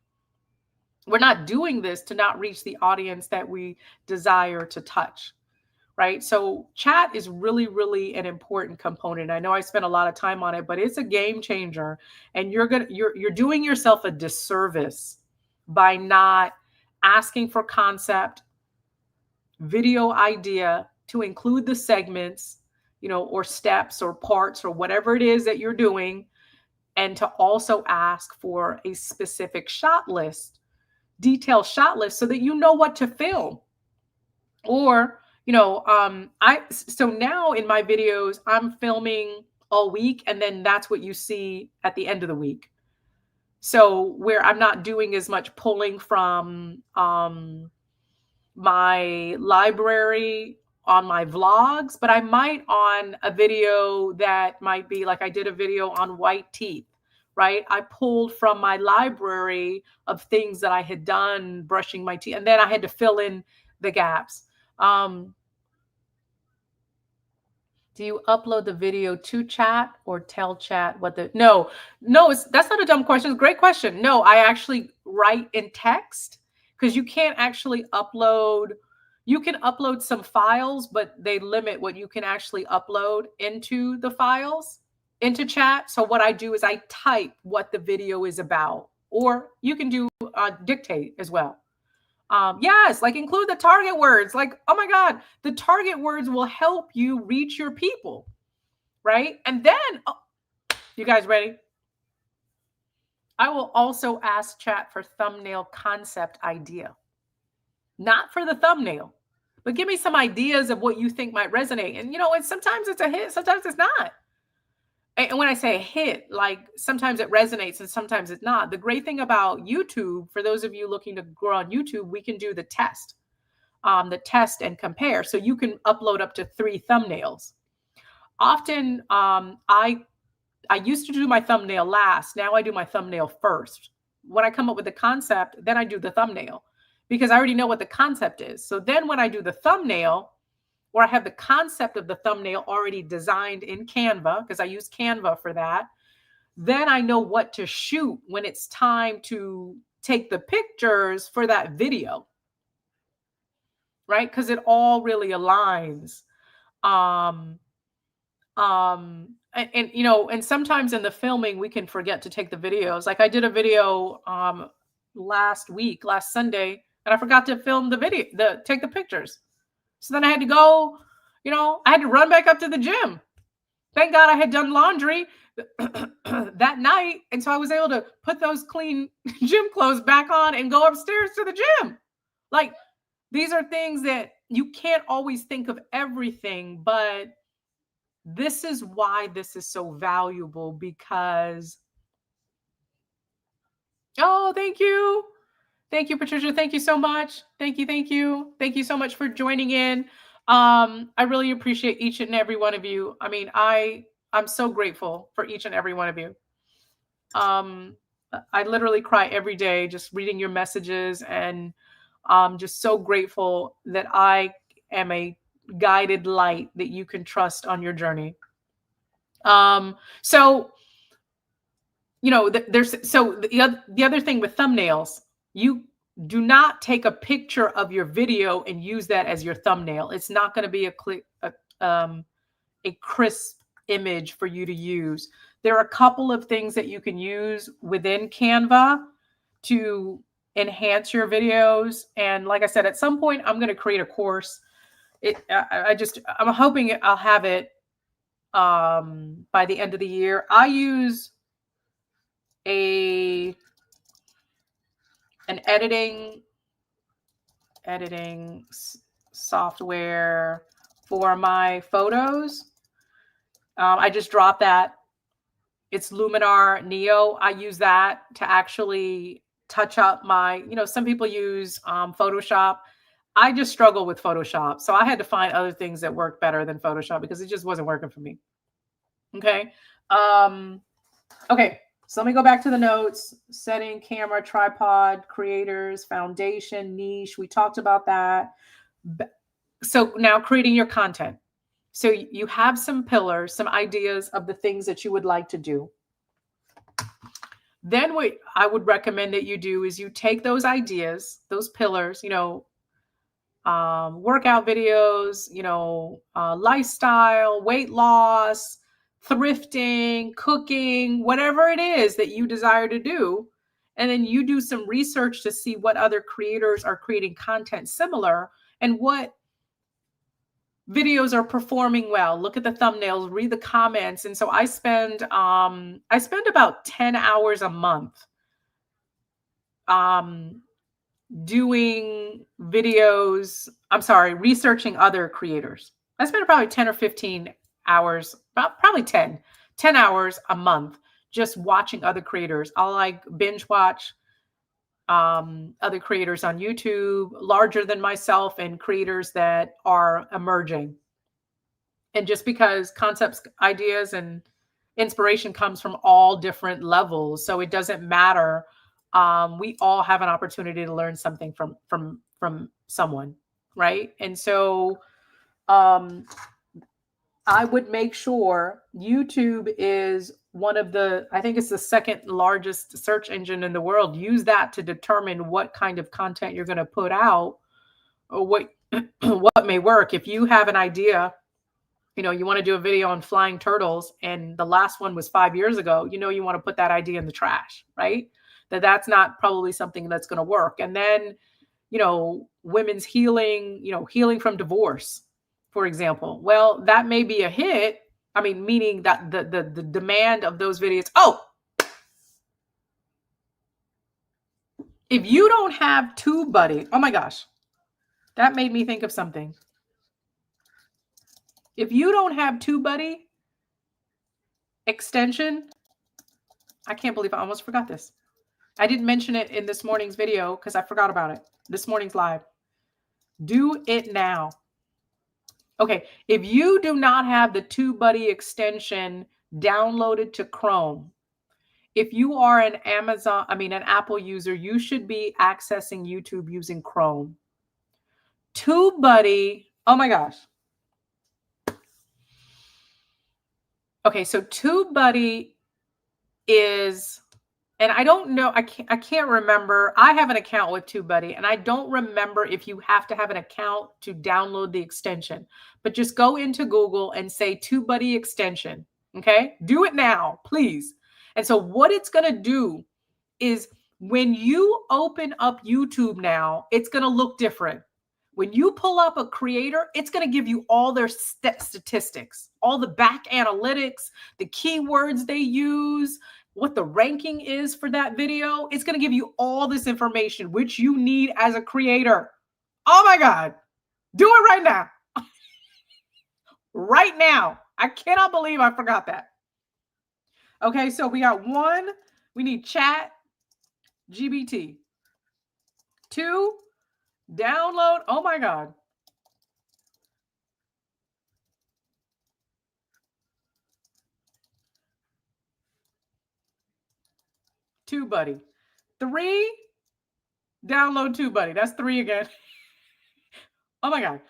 We're not doing this to not reach the audience that we desire to touch, right? So chat is really, really an important component. I know I spent a lot of time on it, but it's a game changer. And you're doing yourself a disservice by not asking for concept, video idea to include the segments, or steps or parts or whatever it is that you're doing, and to also ask for a specific shot list, detailed shot list, so that you know what to film. Or, so now in my videos, I'm filming all week, and then that's what you see at the end of the week. So where I'm not doing as much pulling from my library on my vlogs, but I might on a video that might be like I did a video on white teeth, right? I pulled from my library of things that I had done brushing my teeth, and then I had to fill in the gaps. Do you upload the video to chat or tell chat what the no, that's not a dumb question. It's a great question. No, I actually write in text because you can't actually upload You can upload some files, but they limit what you can actually upload into the files into chat. So what I do is I type what the video is about, or you can do dictate as well. Yes, like include the target words. Like, oh my God, the target words will help you reach your people, right? And then, oh, you guys ready? I will also ask chat for thumbnail concept idea, not for the thumbnail, but give me some ideas of what you think might resonate. And and sometimes it's a hit, sometimes it's not. And when I say a hit, like sometimes it resonates and sometimes it's not. The great thing about YouTube, for those of you looking to grow on YouTube, we can do the test and compare. So you can upload up to 3 thumbnails. Often, I used to do my thumbnail last. Now I do my thumbnail first. When I come up with the concept, then I do the thumbnail because I already know what the concept is. So then when I do the thumbnail, or I have the concept of the thumbnail already designed in Canva, because I use Canva for that, then I know what to shoot when it's time to take the pictures for that video, right? Because it all really aligns. Um, and sometimes in the filming we can forget to take the videos. Like I did a video last Sunday, and I forgot to film the video, take the pictures. So then I had to go, I had to run back up to the gym. Thank God I had done laundry that night, and so I was able to put those clean gym clothes back on and go upstairs to the gym. Like, these are things that you can't always think of everything, but this is why this is so valuable, because thank you. Thank you, Patricia. Thank you so much. Thank you, thank you. Thank you so much for joining in. I really appreciate each and every one of you. I mean, I'm so grateful for each and every one of you. I literally cry every day just reading your messages, and I'm just so grateful that I am a guided light that you can trust on your journey. So the other thing with thumbnails, you do not take a picture of your video and use that as your thumbnail. It's not going to be a crisp image for you to use. There are a couple of things that you can use within Canva to enhance your videos. And like I said, at some point, I'm going to create a course. I'm hoping I'll have it by the end of the year. I use an editing software for my photos. I just dropped that. It's Luminar Neo. I use that to actually touch up my, some people use Photoshop. I just struggle with Photoshop. So I had to find other things that work better than Photoshop because it just wasn't working for me. Okay. Okay. So let me go back to the notes. Setting, camera, tripod, creators, foundation, niche. We talked about that. So now creating your content. So you have some pillars, some ideas of the things that you would like to do. Then what I would recommend that you do is you take those ideas, those pillars, workout videos, lifestyle, weight loss, thrifting, cooking, whatever it is that you desire to do. And then you do some research to see what other creators are creating content similar and what videos are performing well. Look at the thumbnails, read the comments. And so I spend about 10 hours a month doing videos. Researching other creators. I spend probably 10 or 15 hours, probably 10 hours a month just watching other creators. I'll like binge watch other creators on YouTube, larger than myself, and creators that are emerging. And just because concepts, ideas, and inspiration comes from all different levels, so it doesn't matter. We all have an opportunity to learn something from someone, right? And so I would make sure YouTube is I think it's the second largest search engine in the world. Use that to determine what kind of content you're going to put out, or what may work. If you have an idea, you want to do a video on flying turtles and the last one was 5 years ago, you want to put that idea in the trash, right? That's not probably something that's going to work. And then, women's healing, healing from divorce, for example. Well, that may be a hit. I mean, meaning that the demand of those videos. Oh, if you don't have TubeBuddy, oh my gosh, that made me think of something. If you don't have TubeBuddy extension, I can't believe I almost forgot this. I didn't mention it in this morning's video because I forgot about it. This morning's live. Do it now. Okay, if you do not have the TubeBuddy extension downloaded to Chrome, if you are an Apple user, you should be accessing YouTube using Chrome. TubeBuddy, oh my gosh. Okay, so TubeBuddy is, and I don't know, I can't remember. I have an account with TubeBuddy, and I don't remember if you have to have an account to download the extension. But just go into Google and say TubeBuddy extension. Okay, do it now, please. And so what it's going to do is when you open up YouTube now, it's going to look different. When you pull up a creator, it's going to give you all their statistics, all the back analytics, the keywords they use, what the ranking is for that video. It's going to give you all this information, which you need as a creator. Oh my God. Do it right now. Right now. I cannot believe I forgot that. Okay, so we got 1, we need ChatGPT. 2, download. Oh my God. TubeBuddy. 3, download TubeBuddy. That's 3 again. Oh my God.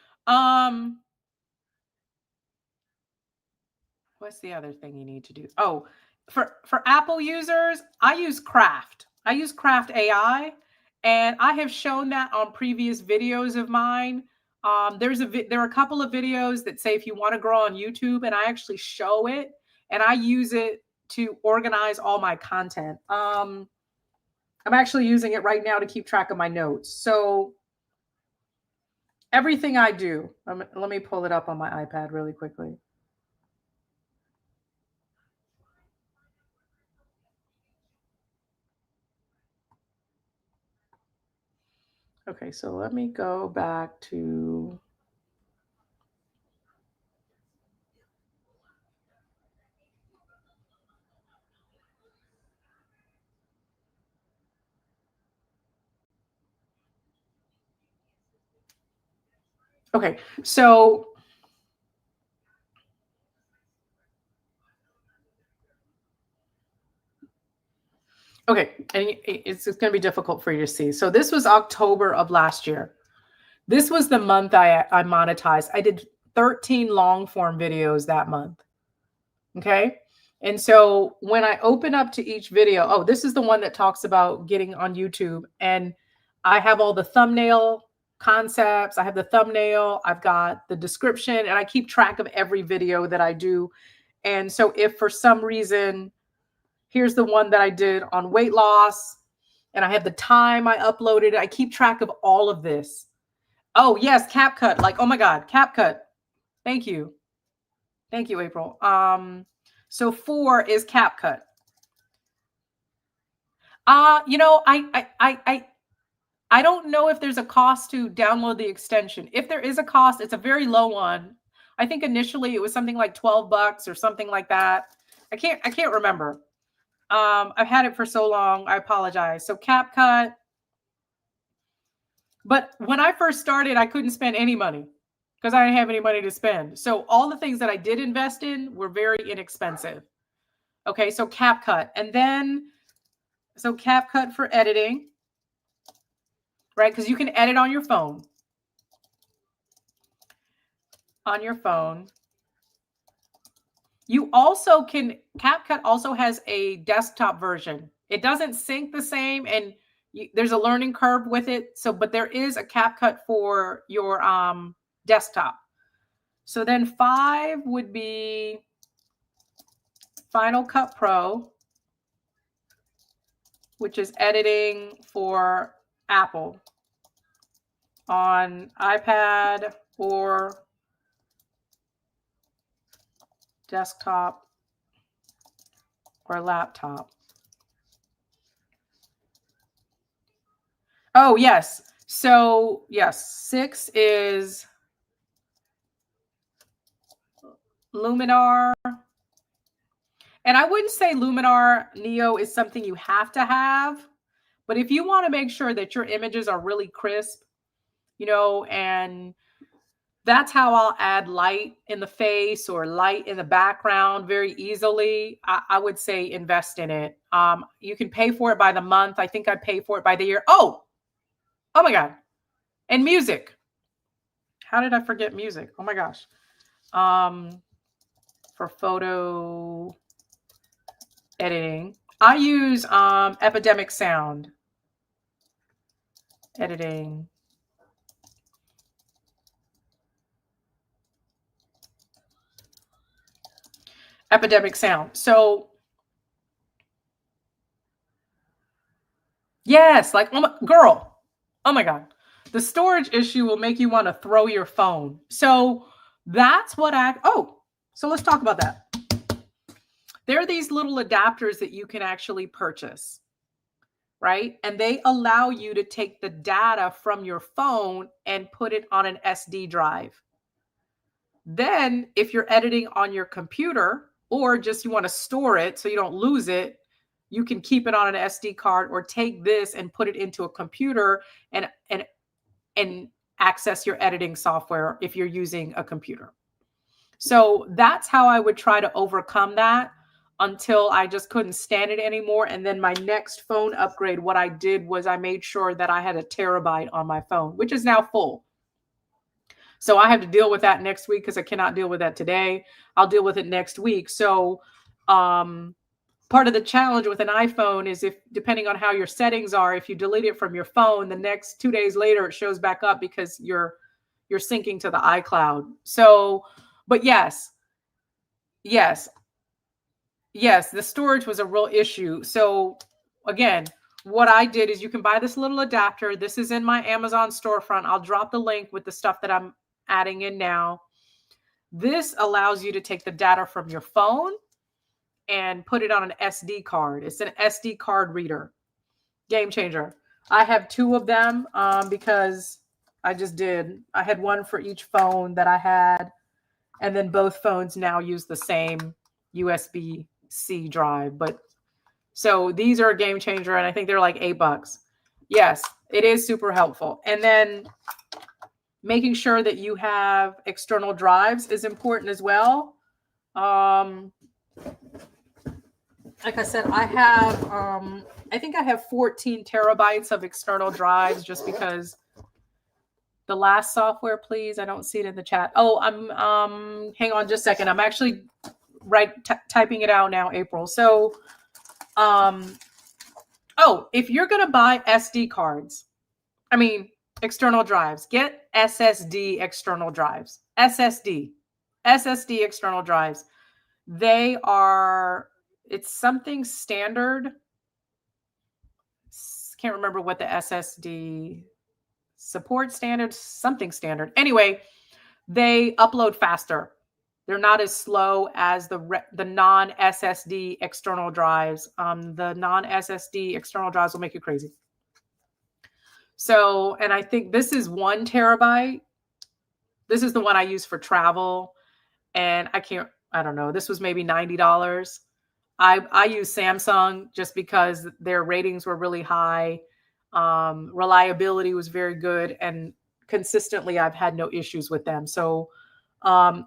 What's the other thing you need to do? Oh, for Apple users, I use Craft. I use Craft AI, and I have shown that on previous videos of mine. There are a couple of videos that say if you want to grow on YouTube, and I actually show it, and I use it to organize all my content. I'm actually using it right now to keep track of my notes. So everything I do, let me pull it up on my iPad really quickly. Okay, so let me go back to. Okay, so okay, and it's going to be difficult for you to see. So this was October of last year. This was the month I monetized. I did 13 long form videos that month. Okay. And so when I open up to each video, oh, this is the one that talks about getting on YouTube. And I have all the thumbnail concepts. I have the thumbnail. I've got the description, and I keep track of every video that I do. And so if for some reason, here's the one that I did on weight loss, and I have the time I uploaded it. I keep track of all of this. Oh, yes, CapCut. Like, oh my God, CapCut. Thank you. Thank you, April. So 4 is CapCut. I don't know if there's a cost to download the extension. If there is a cost, it's a very low one. I think initially it was something like $12 or something like that. I can't remember. I've had it for so long. I apologize. So CapCut. But when I first started, I couldn't spend any money because I didn't have any money to spend. So all the things that I did invest in were very inexpensive. Okay, so CapCut. And then, so CapCut for editing, right? Because you can edit on your phone. On your phone. You also can, CapCut also has a desktop version. It doesn't sync the same, and there's a learning curve with it. So, but there is a CapCut for your desktop. So then 5 would be Final Cut Pro, which is editing for Apple on iPad or desktop or laptop. Oh, yes. So, yes, 6 is Luminar. And I wouldn't say Luminar Neo is something you have to have, but if you want to make sure that your images are really crisp, and that's how I'll add light in the face or light in the background very easily. I would say invest in it. You can pay for it by the month. I think I pay for it by the year. Oh my God. And music. How did I forget music? Oh my gosh. For photo editing, I use Epidemic Sound editing. Epidemic Sound. So yes, like girl. Oh my God. The storage issue will make you want to throw your phone. So that's what so let's talk about that. There are these little adapters that you can actually purchase, right? And they allow you to take the data from your phone and put it on an SD drive. Then, if you're editing on your computer or just you want to store it so you don't lose it, you can keep it on an SD card or take this and put it into a computer and access your editing software if you're using a computer. So that's how I would try to overcome that until I just couldn't stand it anymore. And then my next phone upgrade, what I did was I made sure that I had a terabyte on my phone, which is now full. So I have to deal with that next week because I cannot deal with that today. I'll deal with it next week. So part of the challenge with an iPhone is if, depending on how your settings are, if you delete it from your phone, the next 2 days later, it shows back up because you're syncing to the iCloud. So, but yes, the storage was a real issue. So again, what I did is you can buy this little adapter. This is in my Amazon storefront. I'll drop the link with the stuff that I'm adding in now. This allows you to take the data from your phone and put it on an SD card. It's an SD card reader. Game changer. I have 2 of them because I just did. I had one for each phone that I had. And then both phones now use the same USB-C drive. But so these are a game changer. And I think they're like $8. Yes, it is super helpful. And then making sure that you have external drives is important as well. Like I said, I think I have 14 terabytes of external drives just because the last software, please. I don't see it in the chat. Oh, I'm hang on just a second. I'm actually typing it out now, April. So, if you're going to buy SD cards, external drives, get SSD external drives. SSD external drives. It's something standard. Can't remember what the SSD support standard, something standard. Anyway, they upload faster. They're not as slow as the non-SSD external drives. The non-SSD external drives will make you crazy. So, and I think this is 1 terabyte. This is the one I use for travel. And I don't know, this was maybe $90. I use Samsung just because their ratings were really high. Reliability was very good. And consistently, I've had no issues with them. So all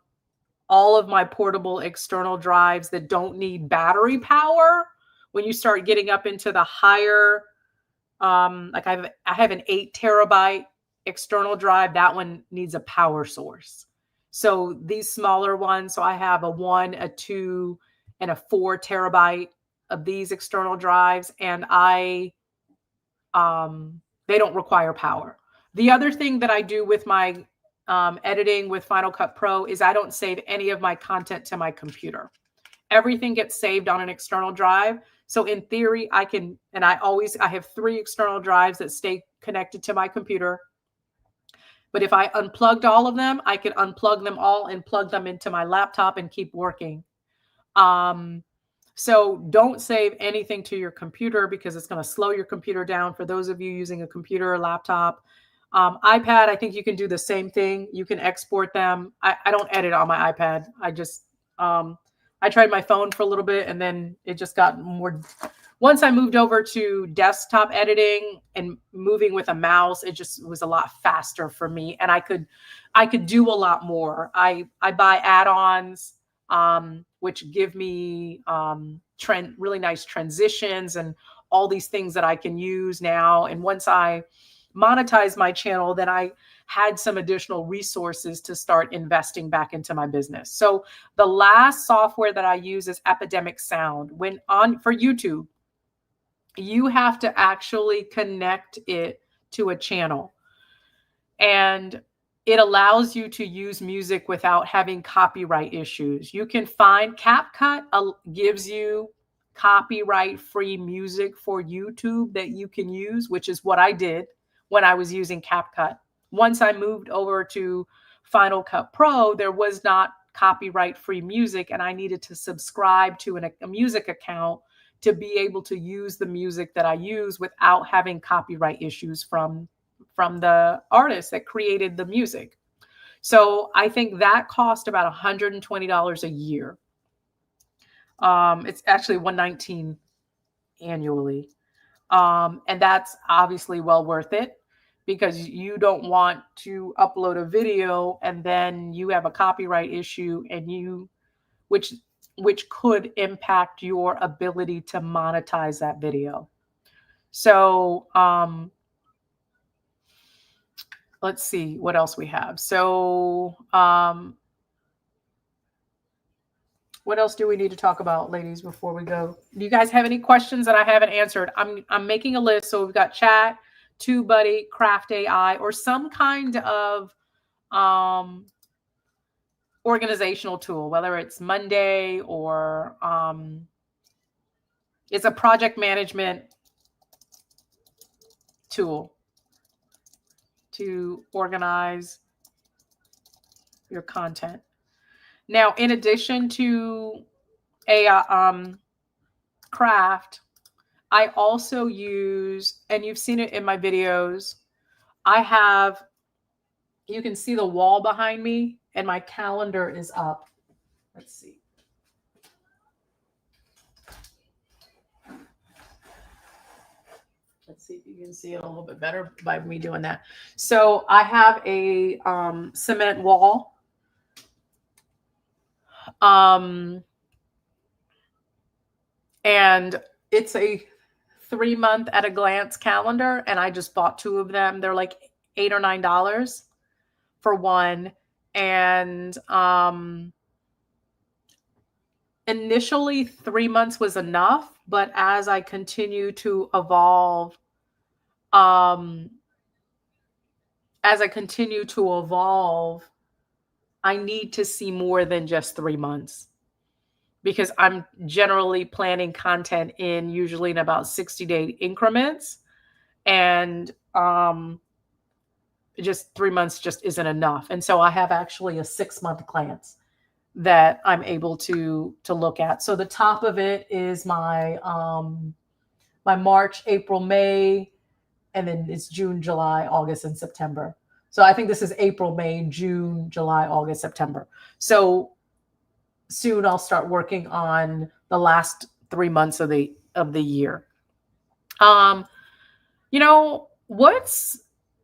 of my portable external drives that don't need battery power, when you start getting up into the higher, like I have an 8 terabyte external drive. That one needs a power source. So these smaller ones, so I have a 1, a 2, and a 4 terabyte of these external drives. And They don't require power. The other thing that I do with my editing with Final Cut Pro is I don't save any of my content to my computer. Everything gets saved on an external drive. So in theory, I can, and I have 3 external drives that stay connected to my computer. But if I unplugged all of them, I can unplug them all and plug them into my laptop and keep working. Um, so don't save anything to your computer because it's going to slow your computer down. For those of you using a computer or laptop, iPad, I think you can do the same thing. You can export them. I don't edit on my iPad. Um, I tried my phone for a little bit and then it just got more. Once I moved over to desktop editing and moving with a mouse, it just was a lot faster for me, and I could do a lot more. I buy add-ons which give me really nice transitions and all these things that I can use now. And once I monetize my channel, then I had some additional resources to start investing back into my business. So the last software that I use is Epidemic Sound. When on for YouTube, you have to actually connect it to a channel. And it allows you to use music without having copyright issues. You can find CapCut gives you copyright free music for YouTube that you can use, which is what I did when I was using CapCut. Once I moved over to Final Cut Pro, there was not copyright free music, and I needed to subscribe to a music account to be able to use the music that I use without having copyright issues from the artist that created the music. So I think that cost about $120 a year. It's actually $119 annually. And that's obviously well worth it because you don't want to upload a video and then you have a copyright issue and which which could impact your ability to monetize that video. So let's see what else we have. So what else do we need to talk about, ladies, before we go? Do you guys have any questions that I haven't answered? I'm making a list. So we've got chat, TubeBuddy, Craft AI, or some kind of um, organizational tool, whether it's Monday or it's a project management tool to organize your content. Now, in addition to AI craft, I also use, and you've seen it in my videos, I have, you can see the wall behind me and my calendar is up. Let's see. Let's see if you can see it a little bit better by me doing that. So I have a cement wall. And it's a 3-month at a glance calendar. And I just bought 2 of them. They're like $8 or $9 for one. And initially 3 months was enough, but as I continue to evolve, I need to see more than just 3 months because I'm generally planning content in usually in about 60-day increments. And just 3 months just isn't enough. And so I have actually a 6-month glance that I'm able to look at. So the top of it is my my March, April, May, and then it's June, July, August, and September. So I think this is April, May, June, July, August, September. So soon I'll start working on the last 3 months of the year. You know, what's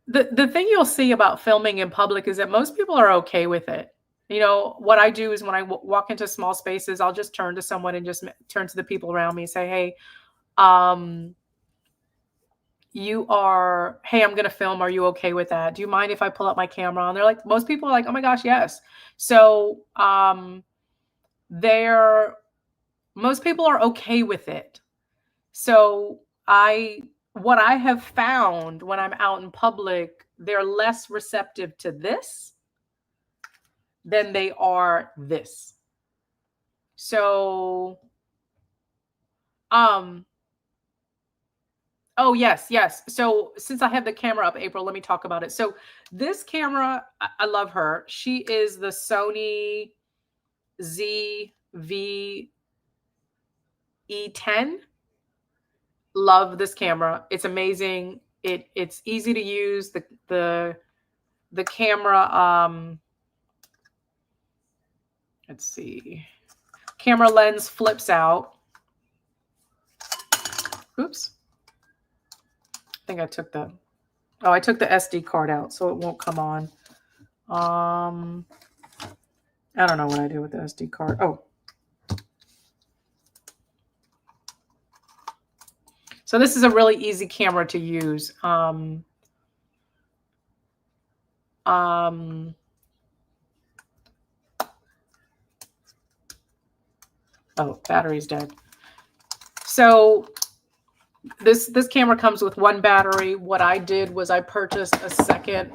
the thing you'll see about filming in public is that most people are okay with it. You know, what I do is when I walk into small spaces, I'll just turn to someone and just turn to the people around me and say, "Hey, um, hey, I'm going to film. Are you okay with that? Do you mind if I pull up my camera?" And they're like, most people are like, "Oh my gosh, yes." So, most people are okay with it. So what I have found when I'm out in public, they're less receptive to this than they are this. So, um, oh yes, yes. So since I have the camera up, April, let me talk about it. So this camera, I love her. She is the Sony ZV-E10. Love this camera. It's amazing. It's easy to use. The camera, let's see. Camera lens flips out. Oops. I think I took the I took the SD card out, so it won't come on. I don't know what I do with the SD card. Oh. So this is a really easy camera to use. Oh, battery's dead. So this camera comes with one battery. What I did was I purchased a second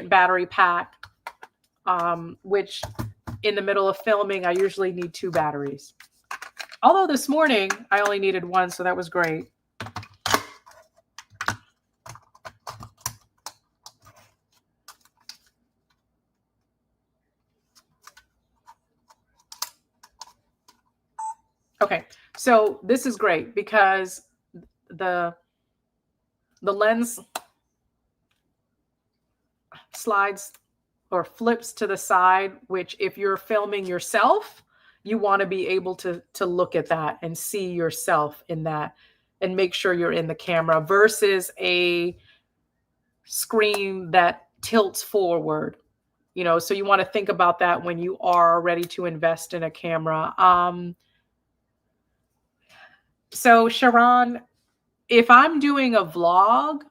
battery pack, which in the middle of filming, I usually need 2 batteries. Although this morning I only needed 1, so that was great. Okay, so this is great because the lens slides or flips to the side, which if you're filming yourself, you want to be able to look at that and see yourself in that and make sure you're in the camera versus a screen that tilts forward. So you want to think about that when you are ready to invest in a camera. So Sharon, if I'm doing a vlog,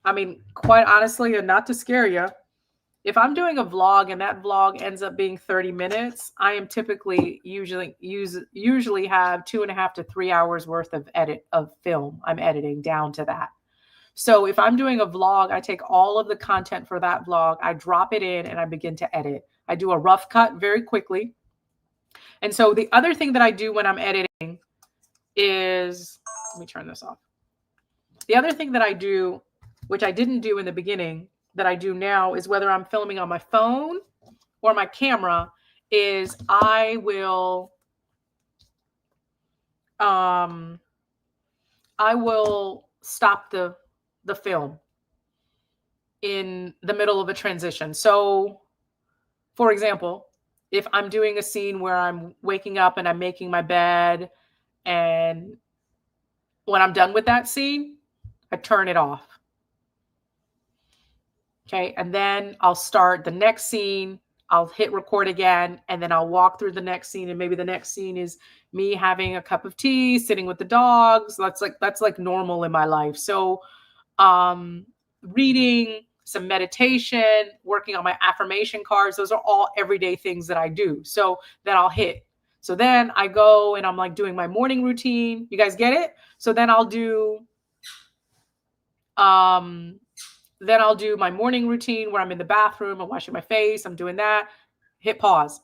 I mean, quite honestly, and not to scare you, if I'm doing a vlog and that vlog ends up being 30 minutes, I am typically usually have 2.5 to 3 hours worth of film I'm editing down to that. So if I'm doing a vlog, I take all of the content for that vlog, I drop it in and I begin to edit. I do a rough cut very quickly. And so the other thing that I do when I'm editing is, let me turn this off. The other thing that I do, which I didn't do in the beginning, that I do now is whether I'm filming on my phone or my camera, is I will stop the film in the middle of a transition. So, for example, if I'm doing a scene where I'm waking up and I'm making my bed, and when I'm done with that scene, I turn it off. Okay. And then I'll start the next scene. I'll hit record again, and then I'll walk through the next scene. And maybe the next scene is me having a cup of tea, sitting with the dogs. That's like normal in my life. So, reading, some meditation, working on my affirmation cards. Those are all everyday things that I do. So then I'll hit. So then I go and I'm like doing my morning routine. You guys get it? So then I'll do my morning routine where I'm in the bathroom, I'm washing my face, I'm doing that, hit pause.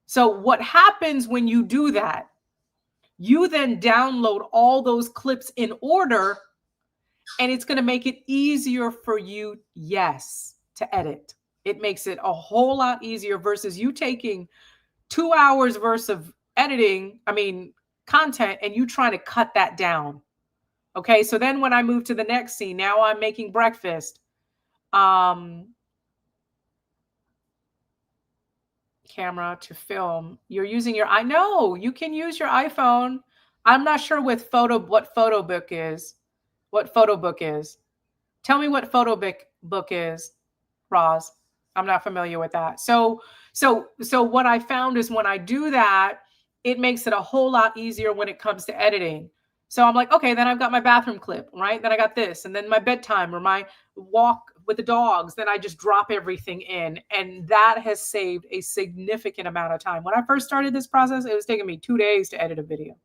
So what happens when you do that? You then download all those clips in order, and it's going to make it easier for you, yes, to edit. It makes it a whole lot easier versus you taking 2 hours worth of content, and you trying to cut that down. Okay, so then when I move to the next scene, now I'm making breakfast. Camera to film. You're using I know you can use your iPhone. I'm not sure what photo book is. What photo book is? Tell me what photo book is, Roz. I'm not familiar with that. So what I found is when I do that, it makes it a whole lot easier when it comes to editing. So I'm like, okay, then I've got my bathroom clip, right? Then I got this, and then my bedtime or my walk with the dogs. Then I just drop everything in, and that has saved a significant amount of time. When I first started this process, it was taking me 2 days to edit a video.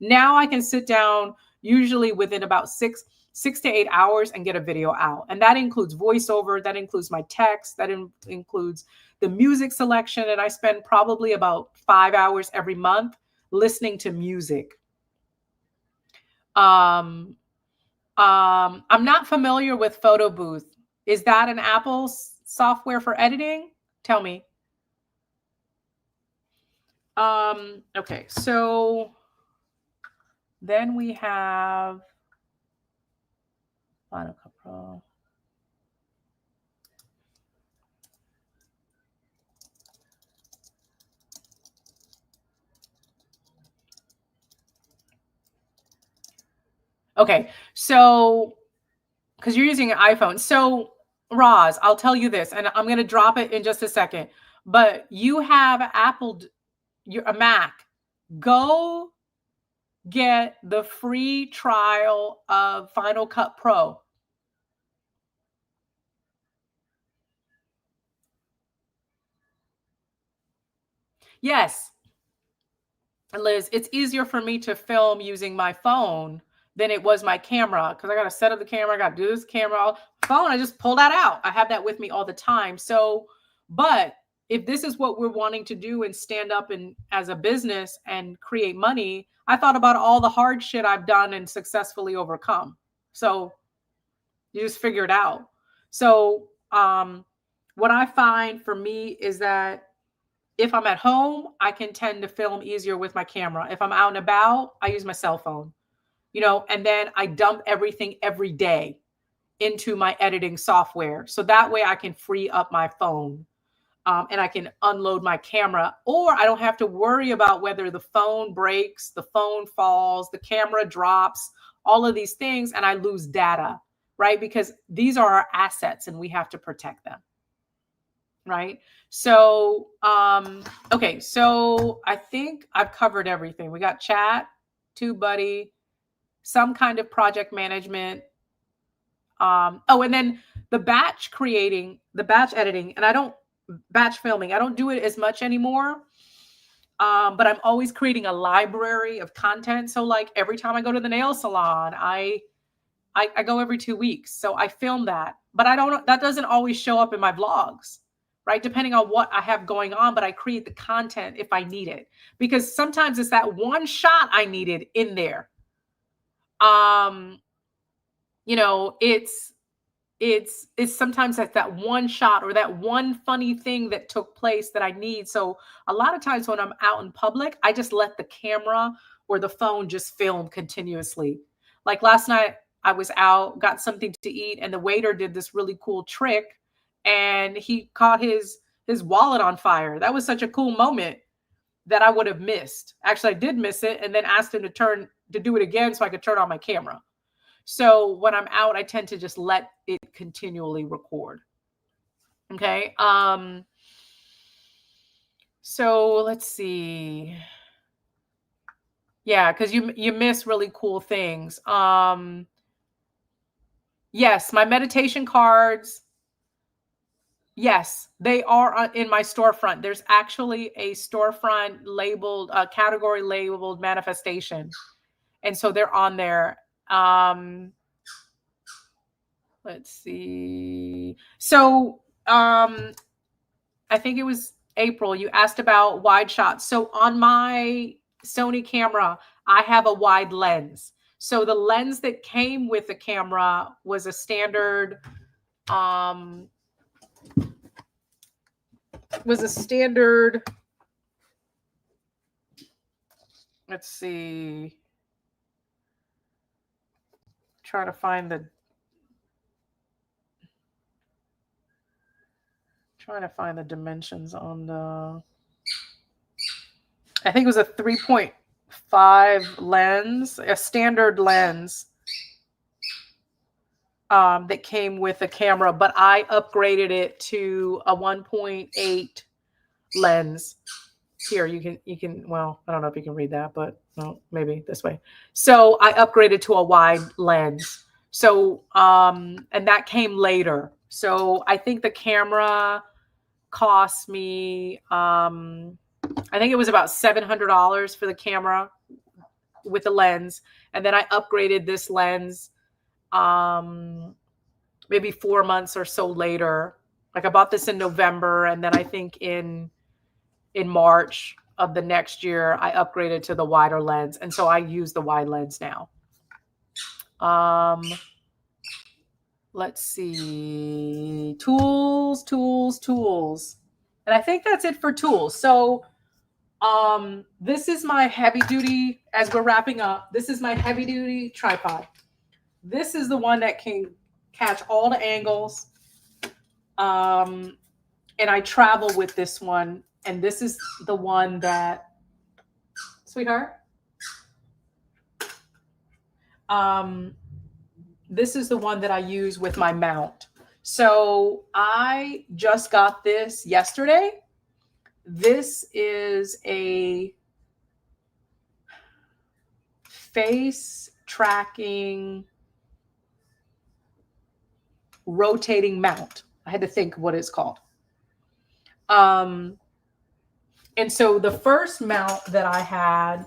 Now I can sit down usually within about 6 to 8 hours and get a video out. And that includes voiceover, that includes my text, that includes the music selection. And I spend probably about 5 hours every month listening to music. Um, I'm not familiar with Photo Booth. Is that an Apple software for editing? Tell me. Okay, so then we have Final Cut Pro. Okay, so because you're using an iPhone. So, Roz, I'll tell you this, and I'm going to drop it in just a second. But you have Apple, you're a Mac. Go get the free trial of Final Cut Pro. Yes, Liz, it's easier for me to film using my phone than it was my camera because I got to set up the camera. I got to do this camera. Phone, I just pull that out. I have that with me all the time. So, but if this is what we're wanting to do and stand up and as a business and create money, I thought about all the hard shit I've done and successfully overcome. So you just figure it out. So, what I find for me is that if I'm at home, I can tend to film easier with my camera. If I'm out and about, I use my cell phone, and then I dump everything every day into my editing software. So that way I can free up my phone and I can unload my camera, or I don't have to worry about whether the phone breaks, the phone falls, the camera drops, all of these things, and I lose data, right? Because these are our assets and we have to protect them. Right. So, okay. So I think I've covered everything. We got chat, TubeBuddy, some kind of project management. And then the batch editing, and I don't batch filming. I don't do it as much anymore. But I'm always creating a library of content. So like every time I go to the nail salon, I go every 2 weeks. So I film that, but that doesn't always show up in my vlogs, right? Depending on what I have going on, but I create the content if I need it, because sometimes it's that one shot I needed in there. It's sometimes that one shot or that one funny thing that took place that I need. So a lot of times when I'm out in public, I just let the camera or the phone just film continuously. Like last night, I was out, got something to eat, and the waiter did this really cool trick, and he caught his wallet on fire. That was such a cool moment that I would have missed. Actually, I did miss it, and then asked him to do it again so I could turn on my camera. So when I'm out, I tend to just let it continually record. Okay. So let's see. Yeah, because you miss really cool things. Yes, my meditation cards. Yes, they are in my storefront. There's actually a storefront labeled, category labeled manifestation. And so they're on there. Let's see. So, I think it was April, you asked about wide shots. So on my Sony camera, I have a wide lens. So the lens that came with the camera was a standard, let's see, trying to find the dimensions on I think it was a 3.5 lens, a standard lens that came with a camera, but I upgraded it to a 1.8 lens. Here, you can, well, I don't know if you can read that, but well, maybe this way. So I upgraded to a wide lens. So, and that came later. So I think the camera cost me, I think it was about $700 for the camera. with the lens, and then I upgraded this lens um maybe 4 months or so later. Like I bought this in November, and then I think in March of the next year I upgraded to the wider lens, and so I use the wide lens now. Um, let's see, tools, tools, tools, and I think that's it for tools. So this is my heavy duty. As we're wrapping up, this is my heavy duty tripod. This is the one that can catch all the angles. Um, and I travel with this one. And this is the one that, sweetheart, um, this is the one that I use with my mount. So I just got this yesterday. This is a face tracking rotating mount. I had to think what it's called. Um, and so the first mount that I had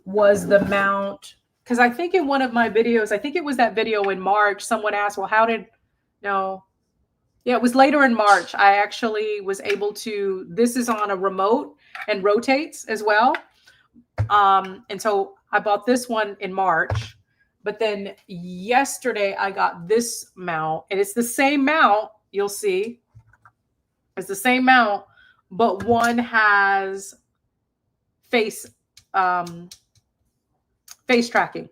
was the mount, because I think in one of my videos, I think it was that video in March, someone asked, well, how did, no, yeah, it was later in March. I actually was able to, this is on a remote and rotates as well. And so I bought this one in March, but then yesterday I got this mount, and it's the same mount. You'll see it's the same mount, but one has face, um, face tracking.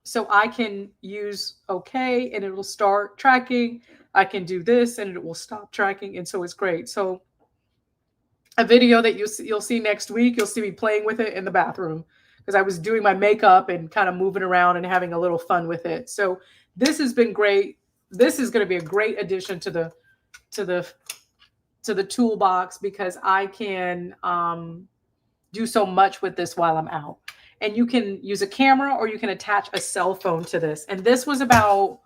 So I can use okay, and it will start tracking. I can do this and it will stop tracking. And so it's great. So a video that you'll see next week, you'll see me playing with it in the bathroom because I was doing my makeup and kind of moving around and having a little fun with it. So this has been great. This is going to be a great addition to the toolbox because I can do so much with this while I'm out. And you can use a camera or you can attach a cell phone to this. And this was about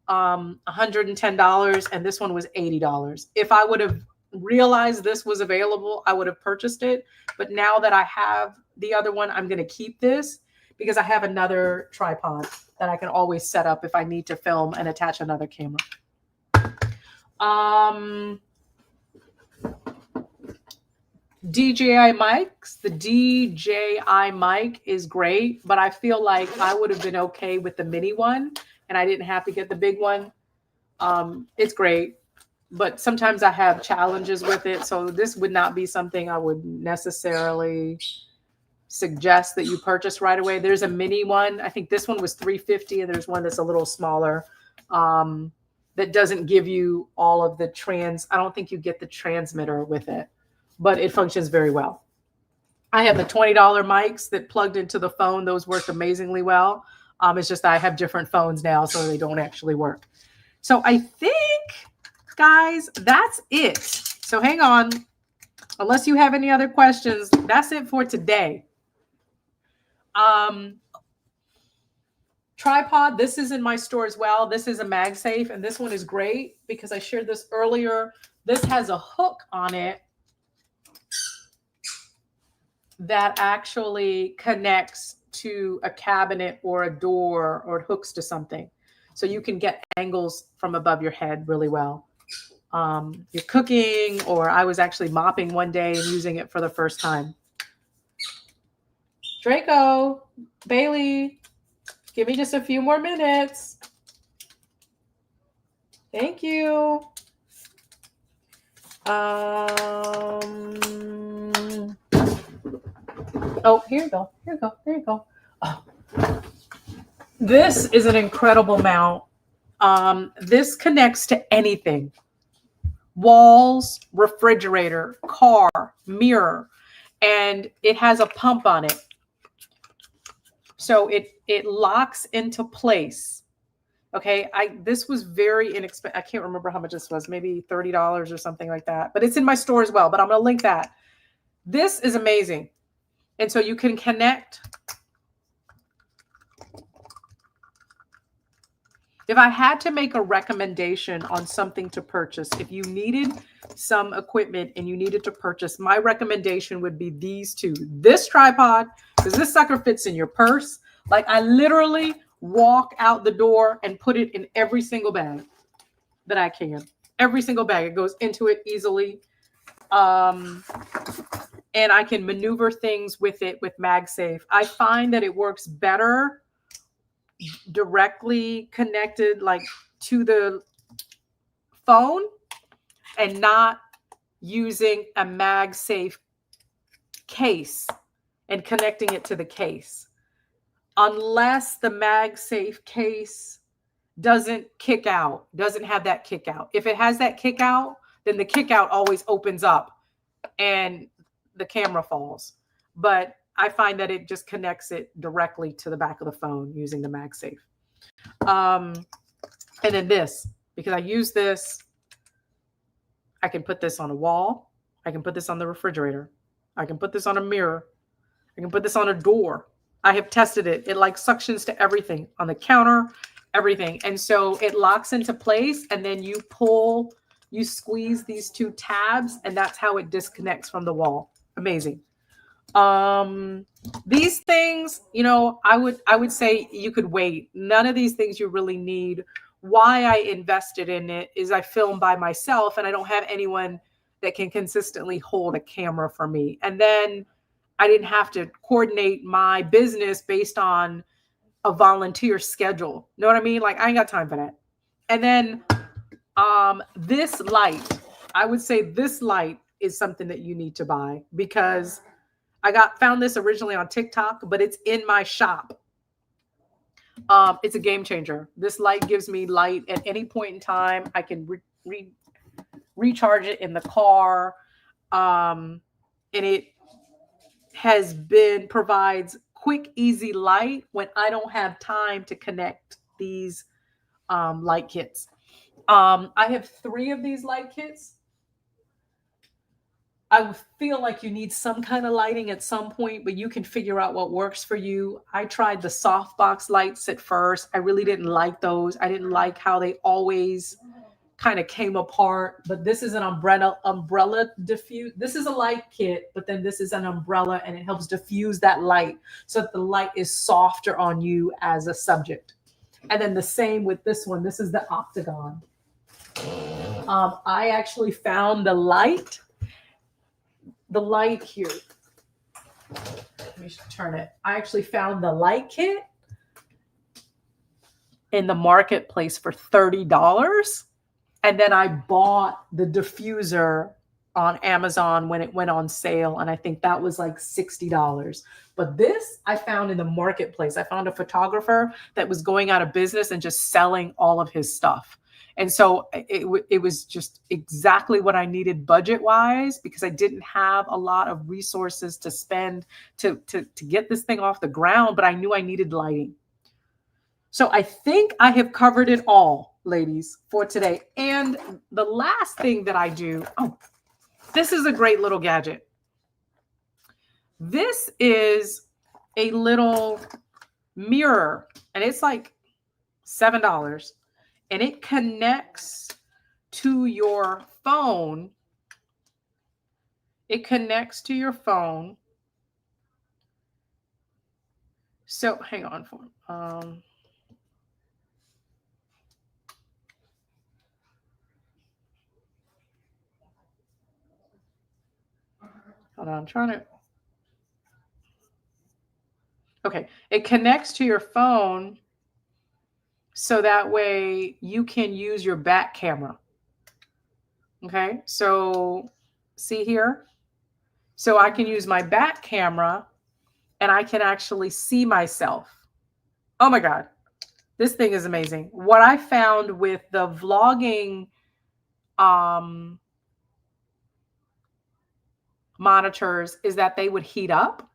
$110, and this one was $80. If I would have realized this was available, I would have purchased it. But now that I have the other one, I'm going to keep this because I have another tripod that I can always set up if I need to film and attach another camera. DJI mics. The DJI mic is great, but I feel like I would have been okay with the mini one and I didn't have to get the big one. It's great, but sometimes I have challenges with it. So this would not be something I would necessarily suggest that you purchase right away. There's a mini one. I think this one was $350, and there's one that's a little smaller that doesn't give you all of the I don't think you get the transmitter with it, but it functions very well. I have the $20 mics that plugged into the phone. Those work amazingly well. It's just I have different phones now, so they don't actually work. So I think, guys, that's it. So hang on. Unless you have any other questions, that's it for today. Tripod, this is in my store as well. This is a MagSafe, and this one is great because I shared this earlier. This has a hook on it that actually connects to a cabinet or a door, or it hooks to something. So you can get angles from above your head really well. You're cooking, or I was actually mopping one day and using it for the first time. Draco, Bailey, give me just a few more minutes. Thank you. Oh, here you go. Here you go. There you go. Oh. This is an incredible mount. This connects to anything. Walls, refrigerator, car, mirror, and it has a pump on it. So it locks into place. Okay, this was very inexpensive. I can't remember how much this was, maybe $30 or something like that. But it's in my store as well, but I'm going to link that. This is amazing. And so you can connect If I had to make a recommendation on something to purchase, if you needed some equipment and you needed to purchase, my recommendation would be these two. This tripod, because this sucker fits in your purse. Like I literally walk out the door and put it in every single bag that I can. Every single bag. It goes into it easily. Um, and I can maneuver things with it with MagSafe. I find that it works better directly connected like to the phone and not using a MagSafe case and connecting it to the case. Unless the MagSafe case doesn't kick out, doesn't have that kick out. If it has that kick out, then the kick out always opens up and the camera falls. But I find that it just connects it directly to the back of the phone using the MagSafe. Um, and then this, because I use this, I can put this on a wall. I can put this on the refrigerator. I can put this on a mirror. I can put this on a door. I have tested it. It like suctions to everything on the counter, everything. And so it locks into place and then you pull, you squeeze these two tabs and that's how it disconnects from the wall. Amazing. These things, you know, I would say you could wait. None of these things you really need. Why I invested in it is I film by myself and I don't have anyone that can consistently hold a camera for me. And then I didn't have to coordinate my business based on a volunteer schedule. Know what I mean? Like I ain't got time for that. And then this light, I would say this light is something that you need to buy because I found this originally on TikTok, but it's in my shop. It's a game changer. This light gives me light at any point in time. I can recharge it in the car, and it provides quick, easy light when I don't have time to connect these light kits. I have 3 of these light kits. I feel like you need some kind of lighting at some point, but you can figure out what works for you. I tried the softbox lights at first. I really didn't like those. I didn't like how they always kind of came apart. But this is an umbrella diffuse. This is a light kit, but then this is an umbrella and it helps diffuse that light so that the light is softer on you as a subject. And then the same with this one. This is the octagon. I actually found the light here. Let me turn it. I actually found the light kit in the marketplace for $30. And then I bought the diffuser on Amazon when it went on sale. And I think that was like $60. But this I found in the marketplace. I found a photographer that was going out of business and just selling all of his stuff. And so it was just exactly what I needed budget wise because I didn't have a lot of resources to spend to get this thing off the ground, but I knew I needed lighting. So I think I have covered it all, ladies, for today. And the last thing that I do, this is a great little gadget. This is a little mirror and it's like $7. And it connects to your phone. It connects to your phone. So hang on for hold on, I'm trying to. Okay, it connects to your phone. So that way you can use your back camera. Okay, so see here. So I can use my back camera and I can actually see myself. Oh my God, this thing is amazing. What I found with the vlogging monitors is that they would heat up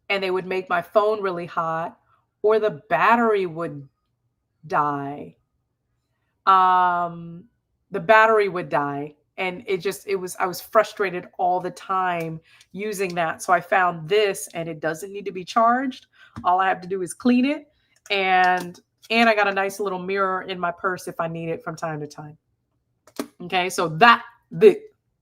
and they would make my phone really hot or the battery would die. The battery would die and I was frustrated all the time using that. So I found this and it doesn't need to be charged. All I have to do is clean it and And I got a nice little mirror in my purse if I need it from time to time. Okay, so the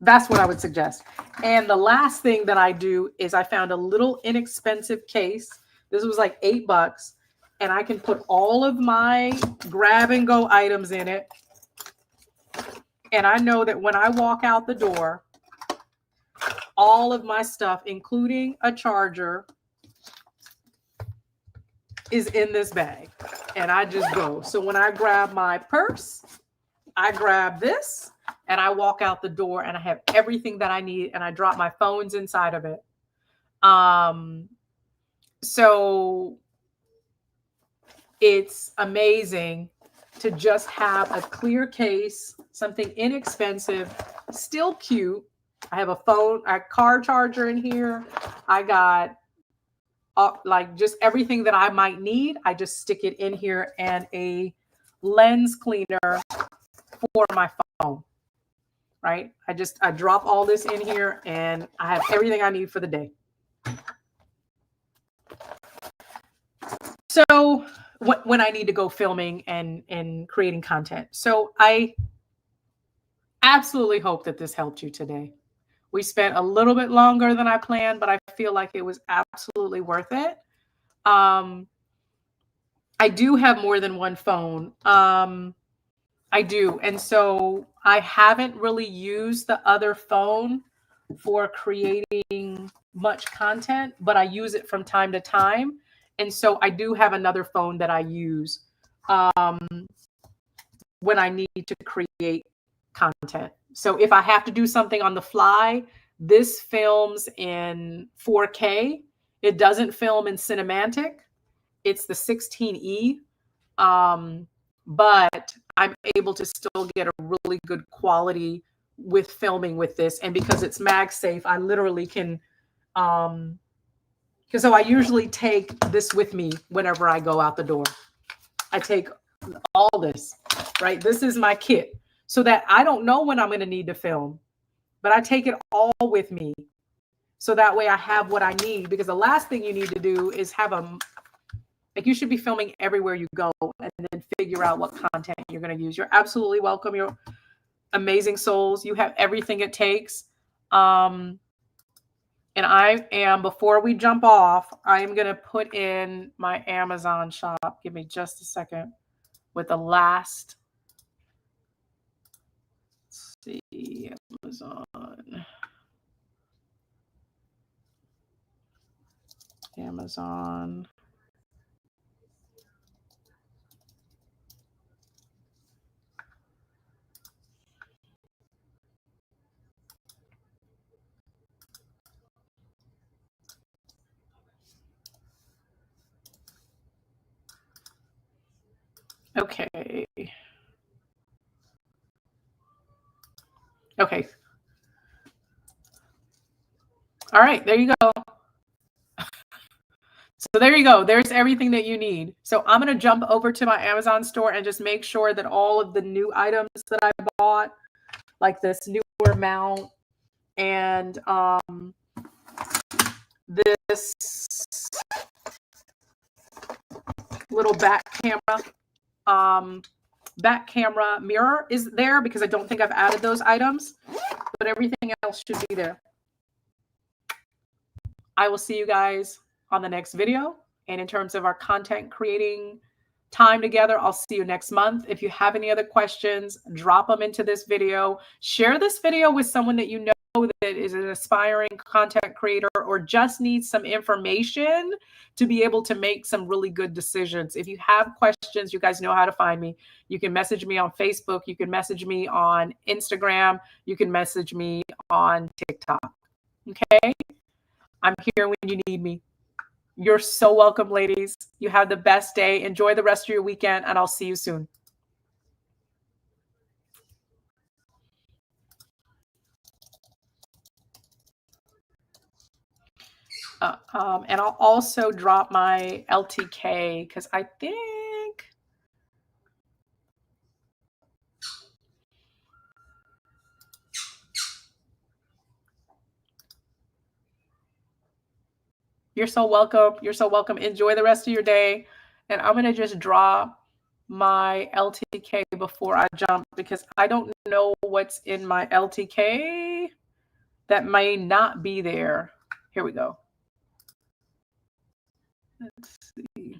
that's what I would suggest. And the last thing that I do is I found a little inexpensive case. This was like $8, and I can put all of my grab and go items in it. And I know that when I walk out the door, all of my stuff, including a charger, is in this bag. And I just go. So when I grab my purse, I grab this and I walk out the door and I have everything that I need and I drop my phones inside of it. Um, so it's amazing to just have a clear case, something inexpensive, still cute. I have a phone, a car charger in here. I got like just everything that I might need. I just stick it in here and a lens cleaner for my phone. Right? I drop all this in here and I have everything I need for the day. So when I need to go filming and creating content. So I absolutely hope that this helped you today. We spent a little bit longer than I planned, but I feel like it was absolutely worth it. Um, I do have more than one phone. I do. And so I haven't really used the other phone for creating much content, but I use it from time to time. And so I do have another phone that I use when I need to create content. So if I have to do something on the fly, this films in 4K. It doesn't film in cinematic. It's the 16E. Um, but I'm able to still get a really good quality with filming with this. And because it's MagSafe, I literally can, because so I usually take this with me whenever I go out the door. I take all this, right? This is my kit so that I don't know when I'm going to need to film, but I take it all with me. So that way I have what I need, because the last thing you need to do is have like, you should be filming everywhere you go and then figure out what content you're going to use. You're absolutely welcome. You're amazing souls. You have everything it takes. And I am, before we jump off, I'm going to put in my Amazon shop. Give me just a second with the last, let's see, Amazon. Amazon. Okay. Okay. All right. There you go. So there you go. There's everything that you need. So I'm going to jump over to my Amazon store and just make sure that all of the new items that I bought, like this newer mount and this little back camera mirror is there, because I don't think I've added those items, but everything else should be there. I will see you guys on the next video. And in terms of our content creating time together, I'll see you next month. If you have any other questions, drop them into this video. Share this video with someone that you know that is an aspiring content creator or just needs some information to be able to make some really good decisions. If you have questions, you guys know how to find me. You can message me on Facebook. You can message me on Instagram. You can message me on TikTok. Okay? I'm here when you need me. You're so welcome, ladies. You have the best day. Enjoy the rest of your weekend, and I'll see you soon. And I'll also drop my LTK, because I think you're so welcome. You're so welcome. Enjoy the rest of your day. And I'm going to just drop my LTK before I jump because I don't know what's in my LTK that may not be there. Here we go. Let's see.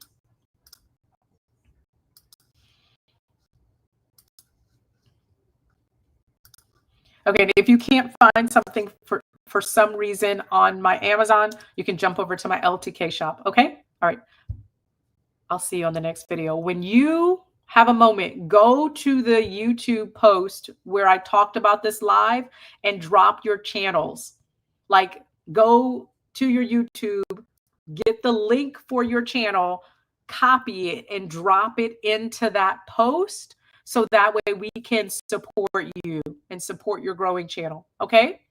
Okay, if you can't find something for some reason on my Amazon, you can jump over to my LTK shop. Okay? All right. I'll see you on the next video. When you have a moment, go to the YouTube post where I talked about this live and drop your channels. Like, go to your YouTube, get the link for your channel, copy it, and drop it into that post so that way we can support you and support your growing channel. Okay?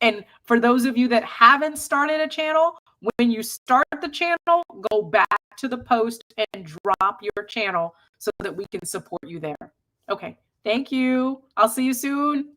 And for those of you that haven't started a channel, when you start the channel, go back to the post and drop your channel so that we can support you there. Okay. Thank you. I'll see you soon.